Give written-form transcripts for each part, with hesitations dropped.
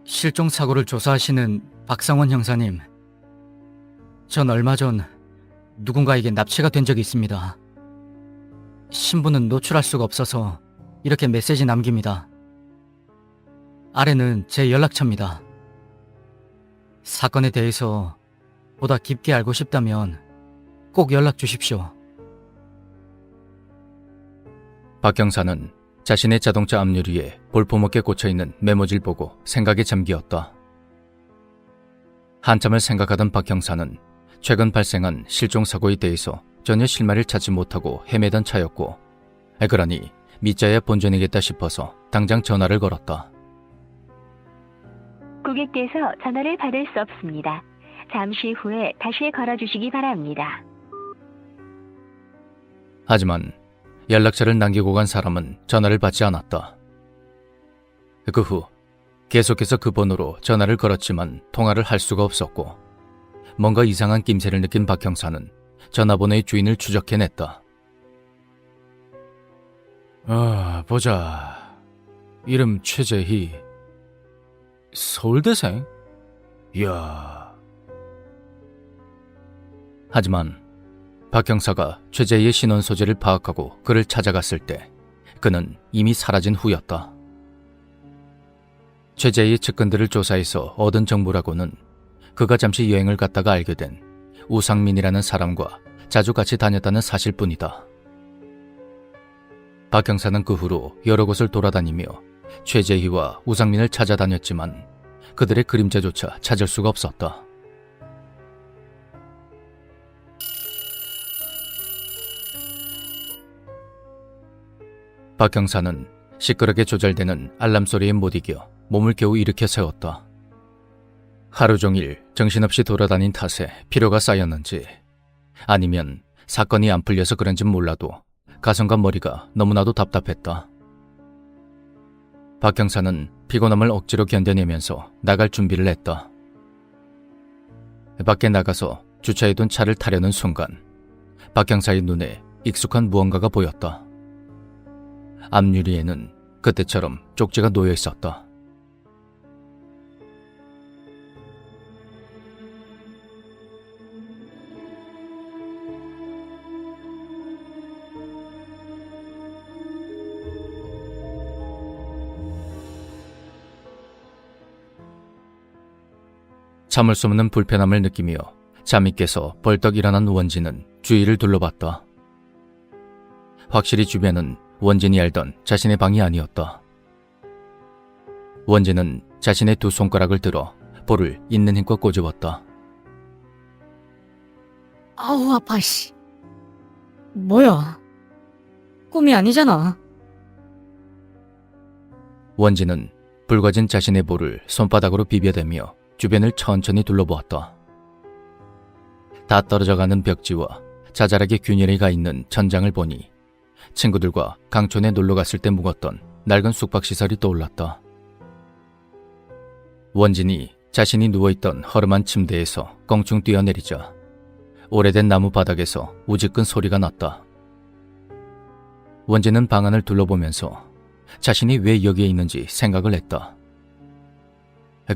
실종사고를 조사하시는 박상원 형사님, 전 얼마 전 누군가에게 납치가 된 적이 있습니다. 신분은 노출할 수가 없어서 이렇게 메시지 남깁니다. 아래는 제 연락처입니다. 사건에 대해서 보다 깊게 알고 싶다면 꼭 연락 주십시오. 박 경사는 자신의 자동차 앞유리에 볼품없게 꽂혀있는 메모지를 보고 생각에 잠기었다. 한참을 생각하던 박 경사는 최근 발생한 실종사고에 대해서 전혀 실마리를 찾지 못하고 헤매던 차였고, 그러니 밑자야 본전이겠다 싶어서 당장 전화를 걸었다. 고객께서 전화를 받을 수 없습니다. 잠시 후에 다시 걸어주시기 바랍니다. 하지만 연락처를 남기고 간 사람은 전화를 받지 않았다. 그 후 계속해서 그 번호로 전화를 걸었지만 통화를 할 수가 없었고, 뭔가 이상한 낌새를 느낀 박 형사는 전화번호의 주인을 추적해냈다. 보자. 이름 최재희. 서울대생? 이야. 하지만 박 형사가 최재희의 신원 소재를 파악하고 그를 찾아갔을 때 그는 이미 사라진 후였다. 최재희의 측근들을 조사해서 얻은 정보라고는 그가 잠시 여행을 갔다가 알게 된 우상민이라는 사람과 자주 같이 다녔다는 사실뿐이다. 박 형사는 그 후로 여러 곳을 돌아다니며 최재희와 우상민을 찾아다녔지만 그들의 그림자조차 찾을 수가 없었다. 박 형사는 시끄럽게 조절되는 알람 소리에 못 이겨 몸을 겨우 일으켜 세웠다. 하루 종일 정신없이 돌아다닌 탓에 피로가 쌓였는지, 아니면 사건이 안 풀려서 그런진 몰라도 가슴과 머리가 너무나도 답답했다. 박 형사는 피곤함을 억지로 견뎌내면서 나갈 준비를 했다. 밖에 나가서 주차해둔 차를 타려는 순간 박 형사의 눈에 익숙한 무언가가 보였다. 앞유리에는 그때처럼 쪽지가 놓여 있었다. 참을 수 없는 불편함을 느끼며 잠이 깨서 벌떡 일어난 원진은 주위를 둘러봤다. 확실히 주변은 원진이 알던 자신의 방이 아니었다. 원진은 자신의 두 손가락을 들어 볼을 있는 힘껏 꼬집었다. 아우 아파 씨. 뭐야? 꿈이 아니잖아. 원진은 붉어진 자신의 볼을 손바닥으로 비벼대며 주변을 천천히 둘러보았다. 다 떨어져가는 벽지와 자잘하게 균열이 가 있는 천장을 보니 친구들과 강촌에 놀러갔을 때 묵었던 낡은 숙박시설이 떠올랐다. 원진이 자신이 누워있던 허름한 침대에서 껑충 뛰어내리자 오래된 나무 바닥에서 우직근 소리가 났다. 원진은 방 안을 둘러보면서 자신이 왜 여기에 있는지 생각을 했다.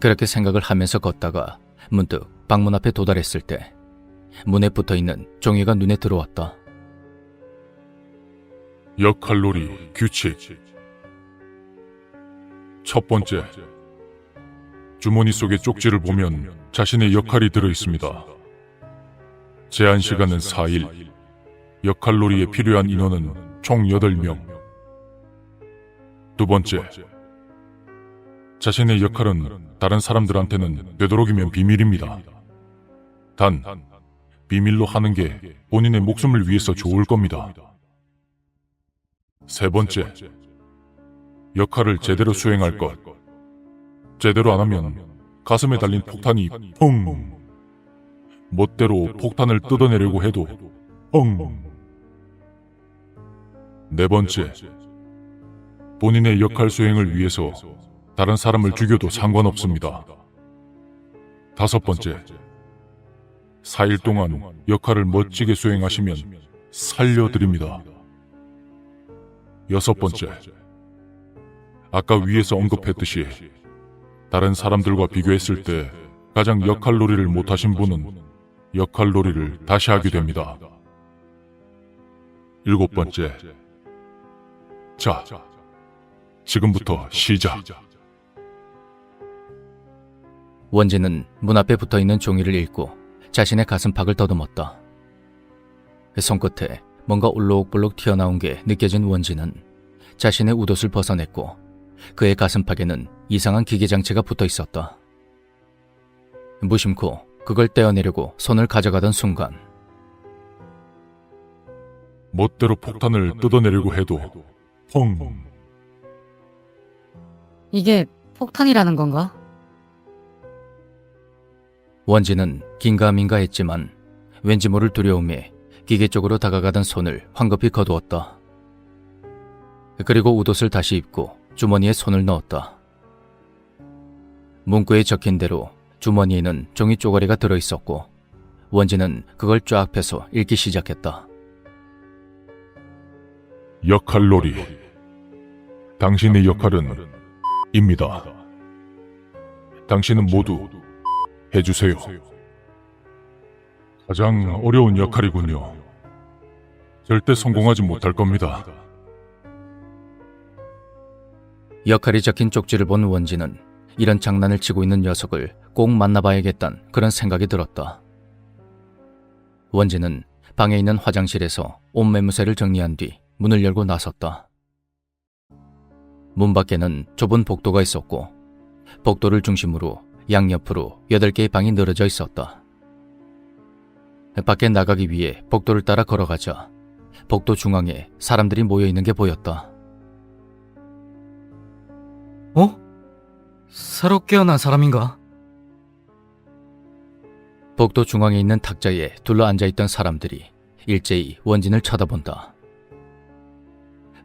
그렇게 생각을 하면서 걷다가 문득 방문 앞에 도달했을 때 문에 붙어있는 종이가 눈에 들어왔다. 역할놀이 규칙. 첫 번째, 주머니 속의 쪽지를 보면 자신의 역할이 들어있습니다. 제한 시간은 4일, 역할놀이에 필요한 인원은 총 8명. 두 번째, 자신의 역할은 다른 사람들한테는 되도록이면 비밀입니다. 단, 비밀로 하는 게 본인의 목숨을 위해서 좋을 겁니다. 세 번째, 역할을 제대로 수행할 것. 제대로 안 하면 가슴에 달린 폭탄이 펑! 멋대로 폭탄을 뜯어내려고 해도 펑! 네 번째, 본인의 역할 수행을 위해서 다른 사람을 죽여도 상관없습니다. 다섯 번째, 4일 동안 역할을 멋지게 수행하시면 살려드립니다. 여섯 번째, 아까 위에서 언급했듯이 다른 사람들과 비교했을 때 가장 역할놀이를 못하신 분은 역할놀이를 다시 하게 됩니다. 7번째. 자, 지금부터 시작. 원진은 문 앞에 붙어있는 종이를 읽고 자신의 가슴팍을 더듬었다. 손끝에 뭔가 올록볼록 튀어나온 게 느껴진 원진은 자신의 웃옷을 벗어냈고 그의 가슴팍에는 이상한 기계장치가 붙어있었다. 무심코 그걸 떼어내려고 손을 가져가던 순간 멋대로 폭탄을 뜯어내려고 해도 펑! 이게 폭탄이라는 건가? 원진은 긴가민가했지만 왠지 모를 두려움에 기계 쪽으로 다가가던 손을 황급히 거두었다. 그리고 웃옷을 다시 입고 주머니에 손을 넣었다. 문구에 적힌 대로 주머니에는 종이 쪼가리가 들어있었고 원진은 그걸 쫙 펴서 읽기 시작했다. 역할놀이. 당신의 역할은 입니다. 당신은 모두 해주세요. 가장 어려운 역할이군요. 절대 성공하지 못할 겁니다. 역할이 적힌 쪽지를 본 원진은 이런 장난을 치고 있는 녀석을 꼭 만나봐야겠다는 그런 생각이 들었다. 원진은 방에 있는 화장실에서 옷매무새를 정리한 뒤 문을 열고 나섰다. 문 밖에는 좁은 복도가 있었고 복도를 중심으로 양옆으로 8개의 방이 늘어져 있었다. 밖에 나가기 위해 복도를 따라 걸어가자 복도 중앙에 사람들이 모여있는 게 보였다. 어? 새로 깨어난 사람인가? 복도 중앙에 있는 탁자에 둘러앉아있던 사람들이 일제히 원진을 쳐다본다.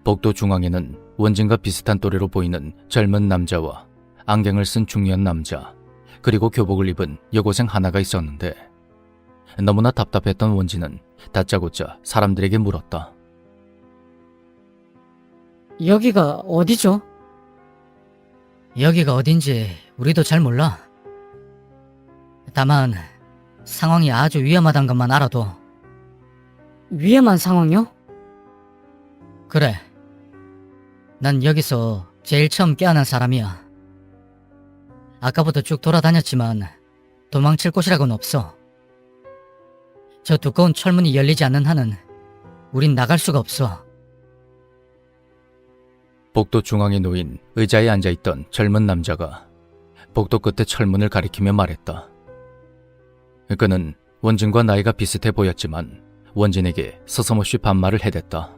복도 중앙에는 원진과 비슷한 또래로 보이는 젊은 남자와 안경을 쓴 중년 남자, 그리고 교복을 입은 여고생 하나가 있었는데 너무나 답답했던 원진은 다짜고짜 사람들에게 물었다. 여기가 어디죠? 여기가 어딘지 우리도 잘 몰라. 다만 상황이 아주 위험하단 것만 알아도. 위험한 상황이요? 그래. 난 여기서 제일 처음 깨어난 사람이야. 아까부터 쭉 돌아다녔지만 도망칠 곳이라고는 없어. 저 두꺼운 철문이 열리지 않는 한은 우린 나갈 수가 없어. 복도 중앙에 놓인 의자에 앉아있던 젊은 남자가 복도 끝에 철문을 가리키며 말했다. 그는 원진과 나이가 비슷해 보였지만 원진에게 서슴없이 반말을 해댔다.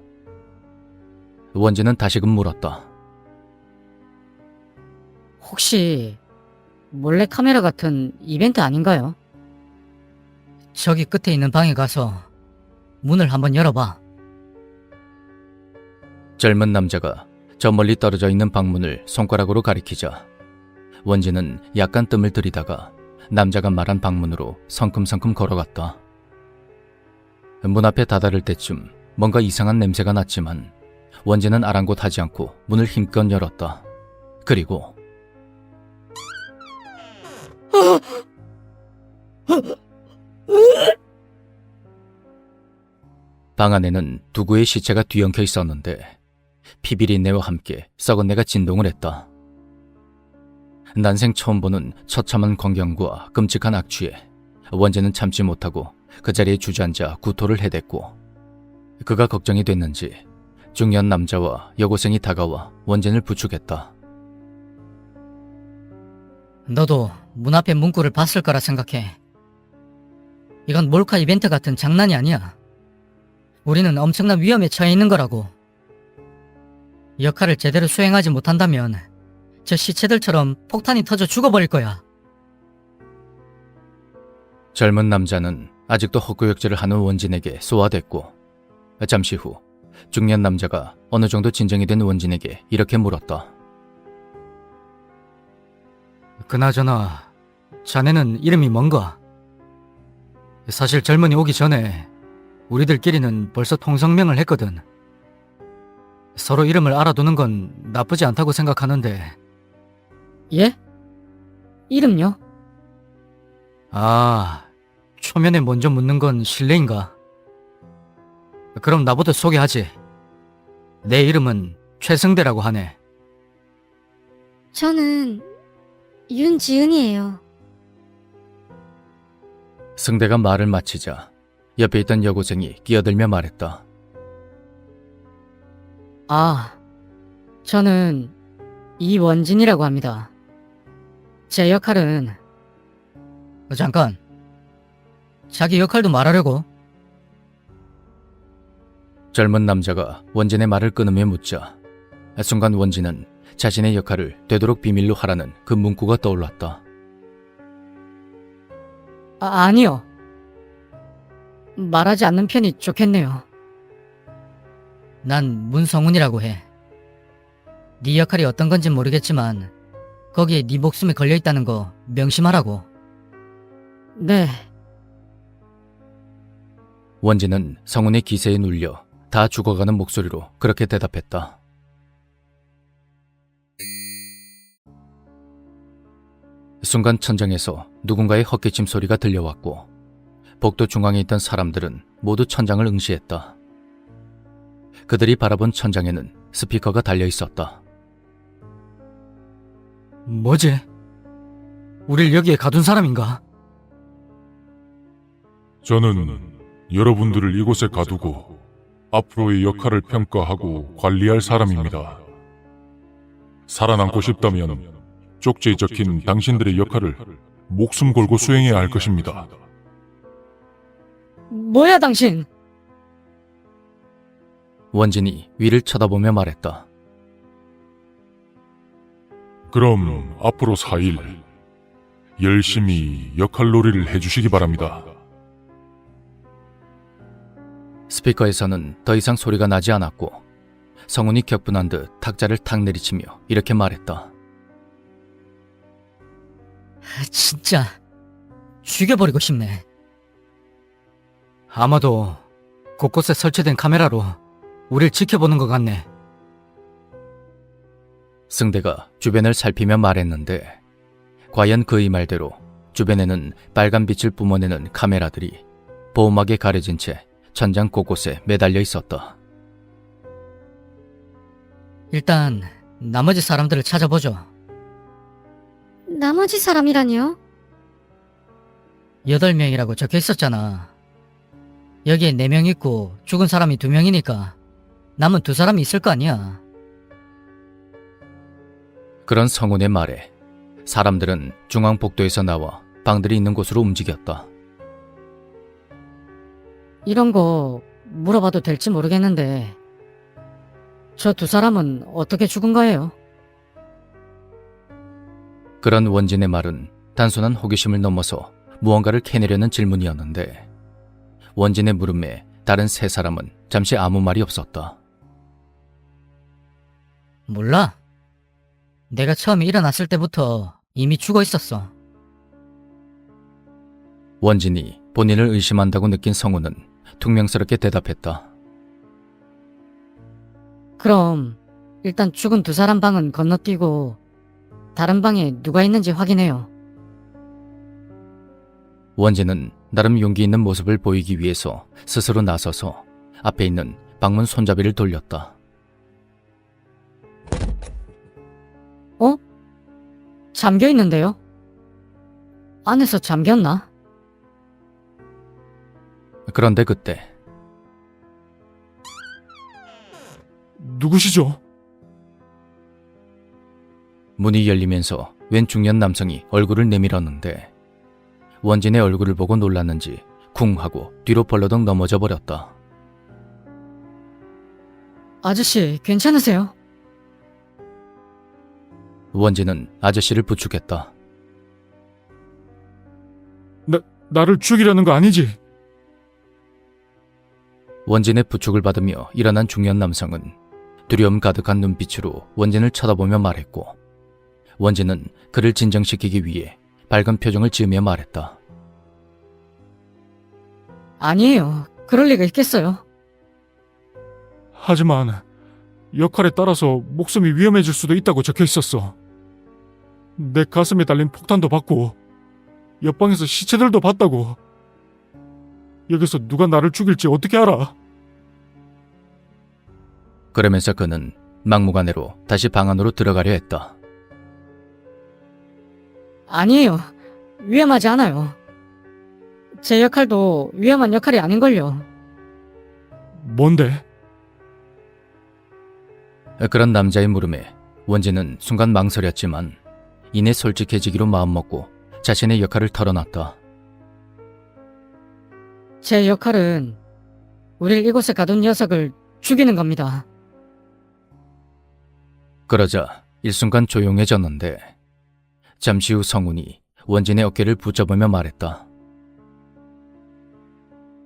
원진은 다시금 물었다. 혹시 몰래카메라 같은 이벤트 아닌가요? 저기 끝에 있는 방에 가서 문을 한번 열어봐. 젊은 남자가 저 멀리 떨어져 있는 방문을 손가락으로 가리키자 원진은 약간 뜸을 들이다가 남자가 말한 방문으로 성큼성큼 걸어갔다. 문 앞에 다다를 때쯤 뭔가 이상한 냄새가 났지만 원진은 아랑곳하지 않고 문을 힘껏 열었다. 그리고 방 안에는 두구의 시체가 뒤엉켜 있었는데 피비린내와 함께 썩은 내가 진동을 했다. 난생 처음 보는 처참한 광경과 끔찍한 악취에 원진은 참지 못하고 그 자리에 주저앉아 구토를 해댔고 그가 걱정이 됐는지 중년 남자와 여고생이 다가와 원진을 부축했다. 너도 문 앞에 문구를 봤을 거라 생각해. 이건 몰카 이벤트 같은 장난이 아니야. 우리는 엄청난 위험에 처해 있는 거라고. 역할을 제대로 수행하지 못한다면 저 시체들처럼 폭탄이 터져 죽어버릴 거야. 젊은 남자는 아직도 헛구역질을 하는 원진에게 소화됐고 잠시 후 중년 남자가 어느 정도 진정이 된 원진에게 이렇게 물었다. 그나저나 자네는 이름이 뭔가? 사실 젊은이 오기 전에 우리들끼리는 벌써 통성명을 했거든. 서로 이름을 알아두는 건 나쁘지 않다고 생각하는데. 예? 이름요? 아, 초면에 먼저 묻는 건 실례인가? 그럼 나부터 소개하지. 내 이름은 최승대라고 하네. 저는 윤지은이에요. 승대가 말을 마치자 옆에 있던 여고생이 끼어들며 말했다. 아, 저는 이원진이라고 합니다. 제 역할은 잠깐. 자기 역할도 말하려고? 젊은 남자가 원진의 말을 끊으며 묻자 순간 원진은 자신의 역할을 되도록 비밀로 하라는 그 문구가 떠올랐다. 아니요. 말하지 않는 편이 좋겠네요. 난 문성훈이라고 해. 네 역할이 어떤 건지 모르겠지만 거기에 네 목숨이 걸려있다는 거 명심하라고. 네, 원진은 성훈의 기세에 눌려 다 죽어가는 목소리로 그렇게 대답했다. 순간 천장에서 누군가의 헛기침 소리가 들려왔고 복도 중앙에 있던 사람들은 모두 천장을 응시했다. 그들이 바라본 천장에는 스피커가 달려 있었다. 뭐지? 우릴 여기에 가둔 사람인가? 저는 여러분들을 이곳에 가두고 앞으로의 역할을 평가하고 관리할 사람입니다. 살아남고 싶다면 쪽지에 적힌 당신들의 역할을 목숨 걸고 수행해야 할 것입니다. 뭐야 당신? 원진이 위를 쳐다보며 말했다. 그럼 앞으로 4일 열심히 역할놀이를 해주시기 바랍니다. 스피커에서는 더 이상 소리가 나지 않았고 성훈이 격분한 듯 탁자를 탁 내리치며 이렇게 말했다. 진짜 죽여버리고 싶네. 아마도 곳곳에 설치된 카메라로 우릴 지켜보는 것 같네. 승대가 주변을 살피며 말했는데 과연 그의 말대로 주변에는 빨간 빛을 뿜어내는 카메라들이 보호막에 가려진 채 천장 곳곳에 매달려 있었다. 일단 나머지 사람들을 찾아보죠. 나머지 사람이라니요? 8명이라고 적혀 있었잖아. 여기에 4명 있고 죽은 사람이 2명이니까 남은 2사람이 있을 거 아니야. 그런 성훈의 말에 사람들은 중앙복도에서 나와 방들이 있는 곳으로 움직였다. 이런 거 물어봐도 될지 모르겠는데 저 2사람은 어떻게 죽은 거예요? 그런 원진의 말은 단순한 호기심을 넘어서 무언가를 캐내려는 질문이었는데 원진의 물음에 다른 3사람은 잠시 아무 말이 없었다. 몰라. 내가 처음에 일어났을 때부터 이미 죽어 있었어. 원진이 본인을 의심한다고 느낀 성우는 퉁명스럽게 대답했다. 그럼 일단 죽은 2사람 방은 건너뛰고 다른 방에 누가 있는지 확인해요. 원진은 나름 용기 있는 모습을 보이기 위해서 스스로 나서서 앞에 있는 방문 손잡이를 돌렸다. 어? 잠겨 있는데요? 안에서 잠겼나? 그런데 그때 누구시죠? 문이 열리면서 웬 중년 남성이 얼굴을 내밀었는데 원진의 얼굴을 보고 놀랐는지 쿵 하고 뒤로 벌러덩 넘어져 버렸다. 아저씨, 괜찮으세요? 원진은 아저씨를 부축했다. 나를 죽이려는 거 아니지? 원진의 부축을 받으며 일어난 중년 남성은 두려움 가득한 눈빛으로 원진을 쳐다보며 말했고 원진은 그를 진정시키기 위해 밝은 표정을 지으며 말했다. 아니에요. 그럴 리가 있겠어요. 하지만 역할에 따라서 목숨이 위험해질 수도 있다고 적혀 있었어. 내 가슴에 달린 폭탄도 봤고 옆방에서 시체들도 봤다고. 여기서 누가 나를 죽일지 어떻게 알아? 그러면서 그는 막무가내로 다시 방 안으로 들어가려 했다. 아니에요. 위험하지 않아요. 제 역할도 위험한 역할이 아닌걸요. 뭔데? 그런 남자의 물음에 원진은 순간 망설였지만 이내 솔직해지기로 마음먹고 자신의 역할을 털어놨다. 제 역할은 우릴 이곳에 가둔 녀석을 죽이는 겁니다. 그러자 일순간 조용해졌는데 잠시 후 성훈이 원진의 어깨를 붙잡으며 말했다.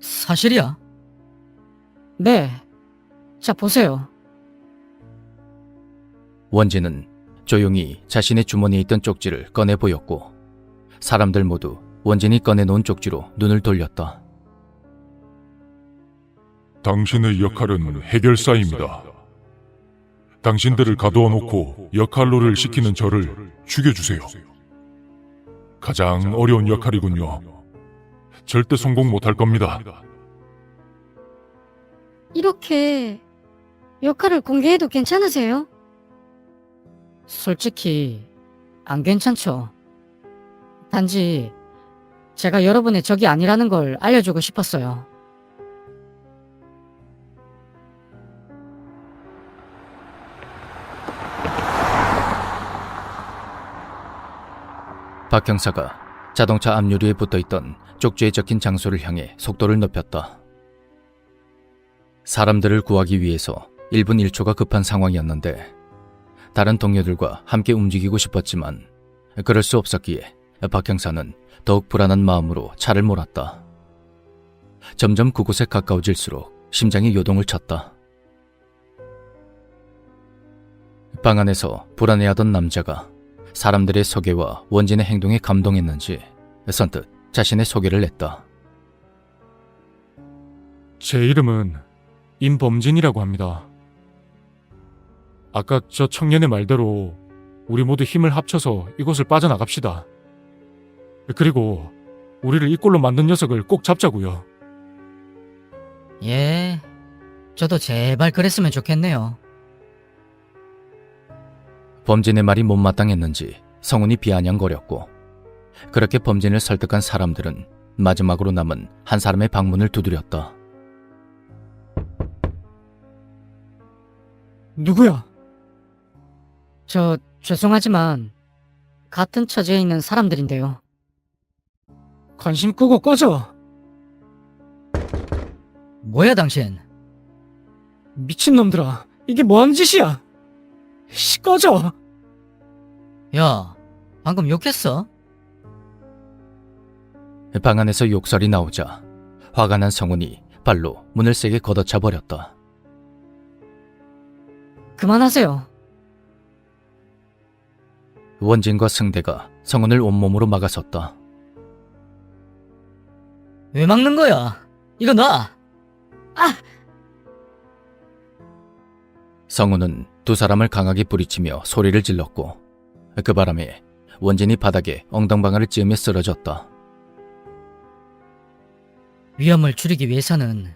사실이야? 네. 자, 보세요. 원진은 조용히 자신의 주머니에 있던 쪽지를 꺼내 보였고 사람들 모두 원진이 꺼내놓은 쪽지로 눈을 돌렸다. 당신의 역할은 해결사입니다. 당신들을 가두어 놓고 역할로를 시키는 저를 죽여주세요. 가장 어려운 역할이군요. 절대 성공 못할 겁니다. 이렇게 역할을 공개해도 괜찮으세요? 솔직히 안 괜찮죠. 단지 제가 여러분의 적이 아니라는 걸 알려주고 싶었어요. 박 형사가 자동차 앞유리에 붙어있던 쪽지에 적힌 장소를 향해 속도를 높였다. 사람들을 구하기 위해서 1분 1초가 급한 상황이었는데 다른 동료들과 함께 움직이고 싶었지만 그럴 수 없었기에 박 형사는 더욱 불안한 마음으로 차를 몰았다. 점점 그곳에 가까워질수록 심장이 요동을 쳤다. 방 안에서 불안해하던 남자가 사람들의 소개와 원진의 행동에 감동했는지 선뜻 자신의 소개를 냈다. 제 이름은 임범진이라고 합니다. 아까 저 청년의 말대로 우리 모두 힘을 합쳐서 이곳을 빠져나갑시다. 그리고 우리를 이 꼴로 만든 녀석을 꼭 잡자고요. 예, 저도 제발 그랬으면 좋겠네요. 범진의 말이 못마땅했는지 성훈이 비아냥거렸고 그렇게 범진을 설득한 사람들은 마지막으로 남은 한 사람의 방문을 두드렸다. 누구야? 저 죄송하지만 같은 처지에 있는 사람들인데요. 관심 끄고 꺼져. 뭐야 당신? 미친놈들아. 이게 뭐하는 짓이야? 씨, 꺼져. 야, 방금 욕했어? 방 안에서 욕설이 나오자 화가 난 성훈이 발로 문을 세게 걷어차 버렸다. 그만하세요. 원진과 승대가 성훈을 온몸으로 막아섰다. 왜 막는 거야? 이거 놔! 성훈은 두 사람을 강하게 부리치며 소리를 질렀고 그 바람에 원진이 바닥에 엉덩방아를 찧으며 쓰러졌다. 위험을 줄이기 위해서는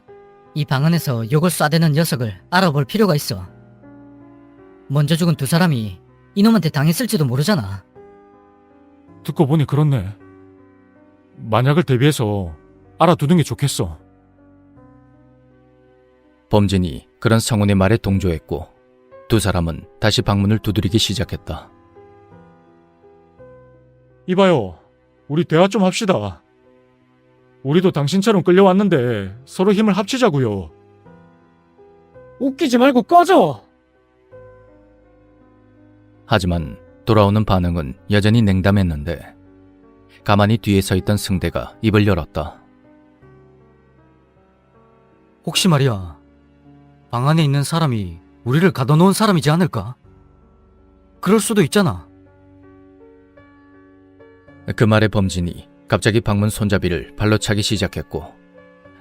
이 방 안에서 욕을 쏴대는 녀석을 알아볼 필요가 있어. 먼저 죽은 두 사람이 이놈한테 당했을지도 모르잖아. 듣고 보니 그렇네. 만약을 대비해서 알아두는 게 좋겠어. 범진이 그런 성훈의 말에 동조했고 두 사람은 다시 방문을 두드리기 시작했다. 이봐요. 우리 대화 좀 합시다. 우리도 당신처럼 끌려왔는데 서로 힘을 합치자고요. 웃기지 말고 꺼져. 하지만 돌아오는 반응은 여전히 냉담했는데 가만히 뒤에 서 있던 승대가 입을 열었다. 혹시 말이야, 방 안에 있는 사람이 우리를 가둬놓은 사람이지 않을까? 그럴 수도 있잖아. 그 말에 범진이 갑자기 방문 손잡이를 발로 차기 시작했고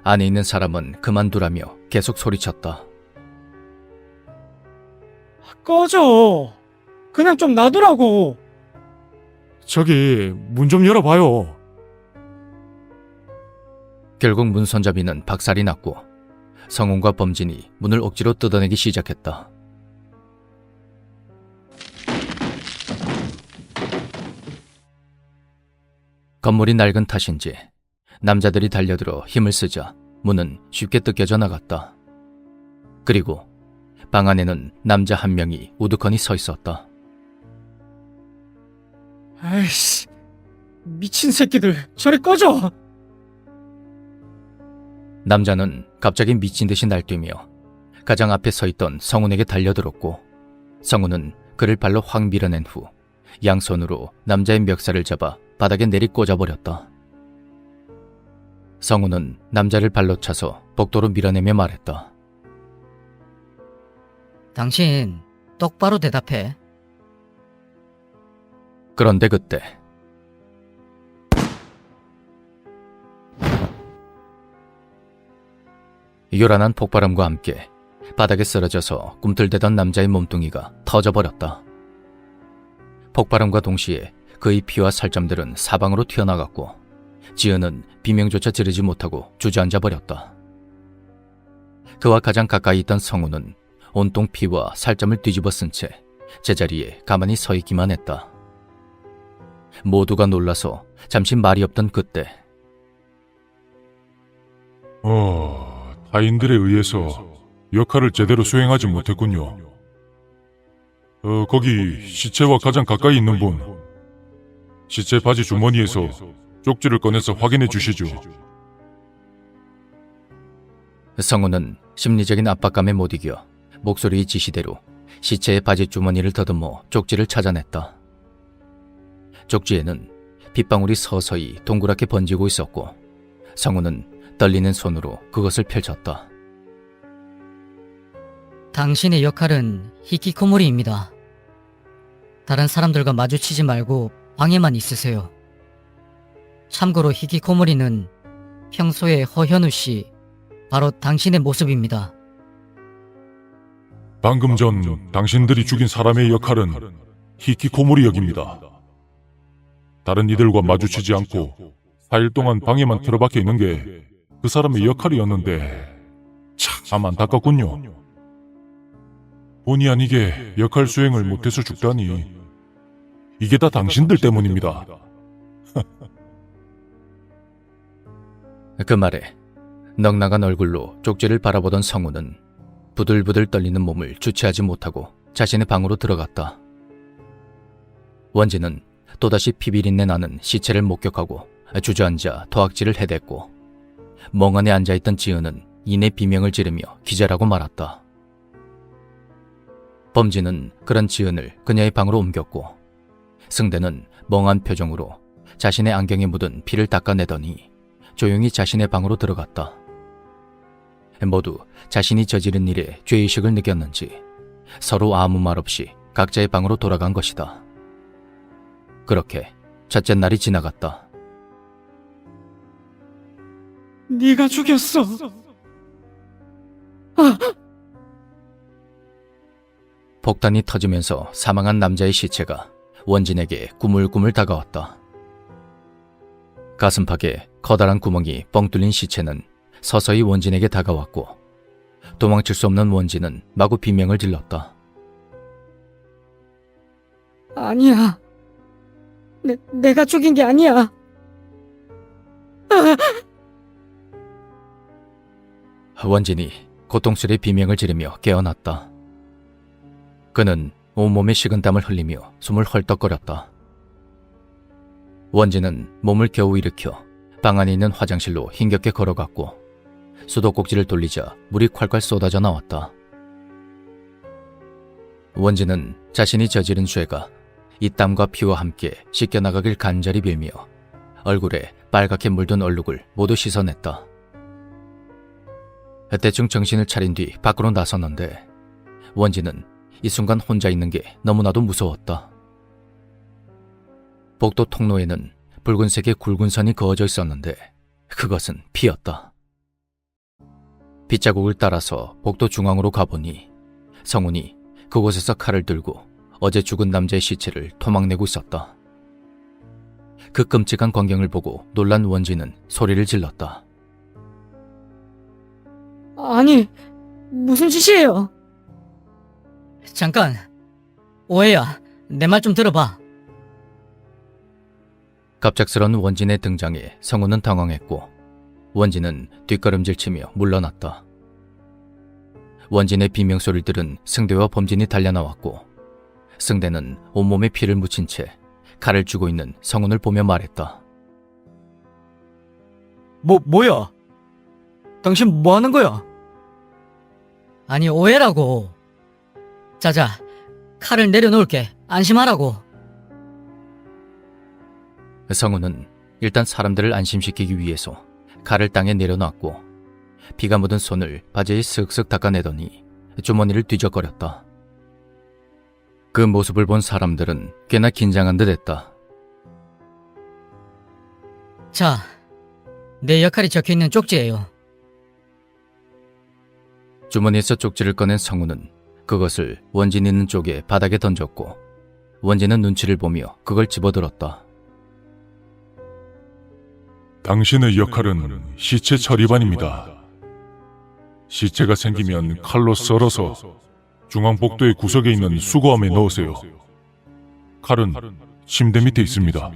안에 있는 사람은 그만두라며 계속 소리쳤다. 꺼져. 그냥 좀 놔두라고. 저기 문 좀 열어봐요. 결국 문 손잡이는 박살이 났고 성훈과 범진이 문을 억지로 뜯어내기 시작했다. 건물이 낡은 탓인지 남자들이 달려들어 힘을 쓰자 문은 쉽게 뜯겨져 나갔다. 그리고 방 안에는 남자 한 명이 우두커니 서 있었다. 아이씨, 미친 새끼들, 저리 꺼져! 남자는 갑자기 미친 듯이 날뛰며 가장 앞에 서 있던 성훈에게 달려들었고 성훈은 그를 발로 확 밀어낸 후 양손으로 남자의 멱살을 잡아 바닥에 내리 꽂아버렸다. 성훈은 남자를 발로 차서 복도로 밀어내며 말했다. 당신 똑바로 대답해. 그런데 그때 요란한 폭발음과 함께 바닥에 쓰러져서 꿈틀대던 남자의 몸뚱이가 터져버렸다. 폭발음과 동시에 그의 피와 살점들은 사방으로 튀어나갔고 지은은 비명조차 지르지 못하고 주저앉아 버렸다. 그와 가장 가까이 있던 성우는 온통 피와 살점을 뒤집어 쓴 채 제자리에 가만히 서 있기만 했다. 모두가 놀라서 잠시 말이 없던 그때 타인들에 의해서 역할을 제대로 수행하지 못했군요. 거기 시체와 가장 가까이 있는 분, 시체 바지 주머니에서 쪽지를 꺼내서 확인해 주시죠. 성우는 심리적인 압박감에 못 이겨 목소리의 지시대로 시체의 바지 주머니를 더듬어 쪽지를 찾아냈다. 쪽지에는 빗방울이 서서히 동그랗게 번지고 있었고 성우는 떨리는 손으로 그것을 펼쳤다. 당신의 역할은 히키코모리입니다. 다른 사람들과 마주치지 말고 방에만 있으세요. 참고로 히키코모리는 평소의 허현우 씨, 바로 당신의 모습입니다. 방금 전 당신들이 죽인 사람의 역할은 히키코모리 역입니다. 다른 이들과 마주치지 않고 4일 동안 방에만 틀어박혀 있는 게 그 사람의 역할이었는데 참 안타깝군요. 본의 아니게 역할 수행을 못해서 죽다니 이게 다 당신들 때문입니다. 그 말에 넉나간 얼굴로 쪽지를 바라보던 성우는 부들부들 떨리는 몸을 주체하지 못하고 자신의 방으로 들어갔다. 원진은 또다시 피비린내 나는 시체를 목격하고 주저앉아 토악질을 해댔고 멍하니 앉아있던 지은은 이내 비명을 지르며 기절하고 말았다. 범진은 그런 지은을 그녀의 방으로 옮겼고 승대는 멍한 표정으로 자신의 안경에 묻은 피를 닦아내더니 조용히 자신의 방으로 들어갔다. 모두 자신이 저지른 일에 죄의식을 느꼈는지 서로 아무 말 없이 각자의 방으로 돌아간 것이다. 그렇게 첫째 날이 지나갔다. 네가 죽였어. 폭탄이 터지면서 사망한 남자의 시체가 원진에게 꾸물꾸물 다가왔다. 가슴팍에 커다란 구멍이 뻥 뚫린 시체는 서서히 원진에게 다가왔고 도망칠 수 없는 원진은 마구 비명을 질렀다. 아니야. 내가 죽인 게 아니야. 원진이 고통스레 비명을 지르며 깨어났다. 그는 온몸에 식은땀을 흘리며 숨을 헐떡거렸다. 원진은 몸을 겨우 일으켜 방 안에 있는 화장실로 힘겹게 걸어갔고 수도꼭지를 돌리자 물이 콸콸 쏟아져 나왔다. 원진은 자신이 저지른 죄가 이 땀과 피와 함께 씻겨나가길 간절히 빌며 얼굴에 빨갛게 물든 얼룩을 모두 씻어냈다. 대충 정신을 차린 뒤 밖으로 나섰는데 원진은 이 순간 혼자 있는 게 너무나도 무서웠다. 복도 통로에는 붉은색의 굵은 선이 그어져 있었는데 그것은 피였다. 빗자국을 따라서 복도 중앙으로 가보니 성훈이 그곳에서 칼을 들고 어제 죽은 남자의 시체를 토막내고 있었다. 그 끔찍한 광경을 보고 놀란 원진은 소리를 질렀다. 아니, 무슨 짓이에요? 잠깐. 오해야, 내 말 좀 들어봐. 갑작스런 원진의 등장에 성우는 당황했고 원진은 뒷걸음질치며 물러났다. 원진의 비명소리를 들은 승대와 범진이 달려나왔고 승대는 온몸에 피를 묻힌 채 칼을 쥐고 있는 성운을 보며 말했다. 뭐야? 당신 뭐 하는 거야? 아니, 오해라고. 자자, 칼을 내려놓을게. 안심하라고. 성운은 일단 사람들을 안심시키기 위해서 칼을 땅에 내려놨고 피가 묻은 손을 바지에 슥슥 닦아내더니 주머니를 뒤적거렸다. 그 모습을 본 사람들은 꽤나 긴장한 듯 했다. 자, 내 역할이 적혀있는 쪽지예요. 주머니에서 쪽지를 꺼낸 성우는 그것을 원진 있는 쪽에 바닥에 던졌고 원진은 눈치를 보며 그걸 집어들었다. 당신의 역할은 시체 처리반입니다. 시체가 생기면 칼로 썰어서 중앙복도의 구석에 있는 수거함에 넣으세요. 칼은 침대 밑에 있습니다.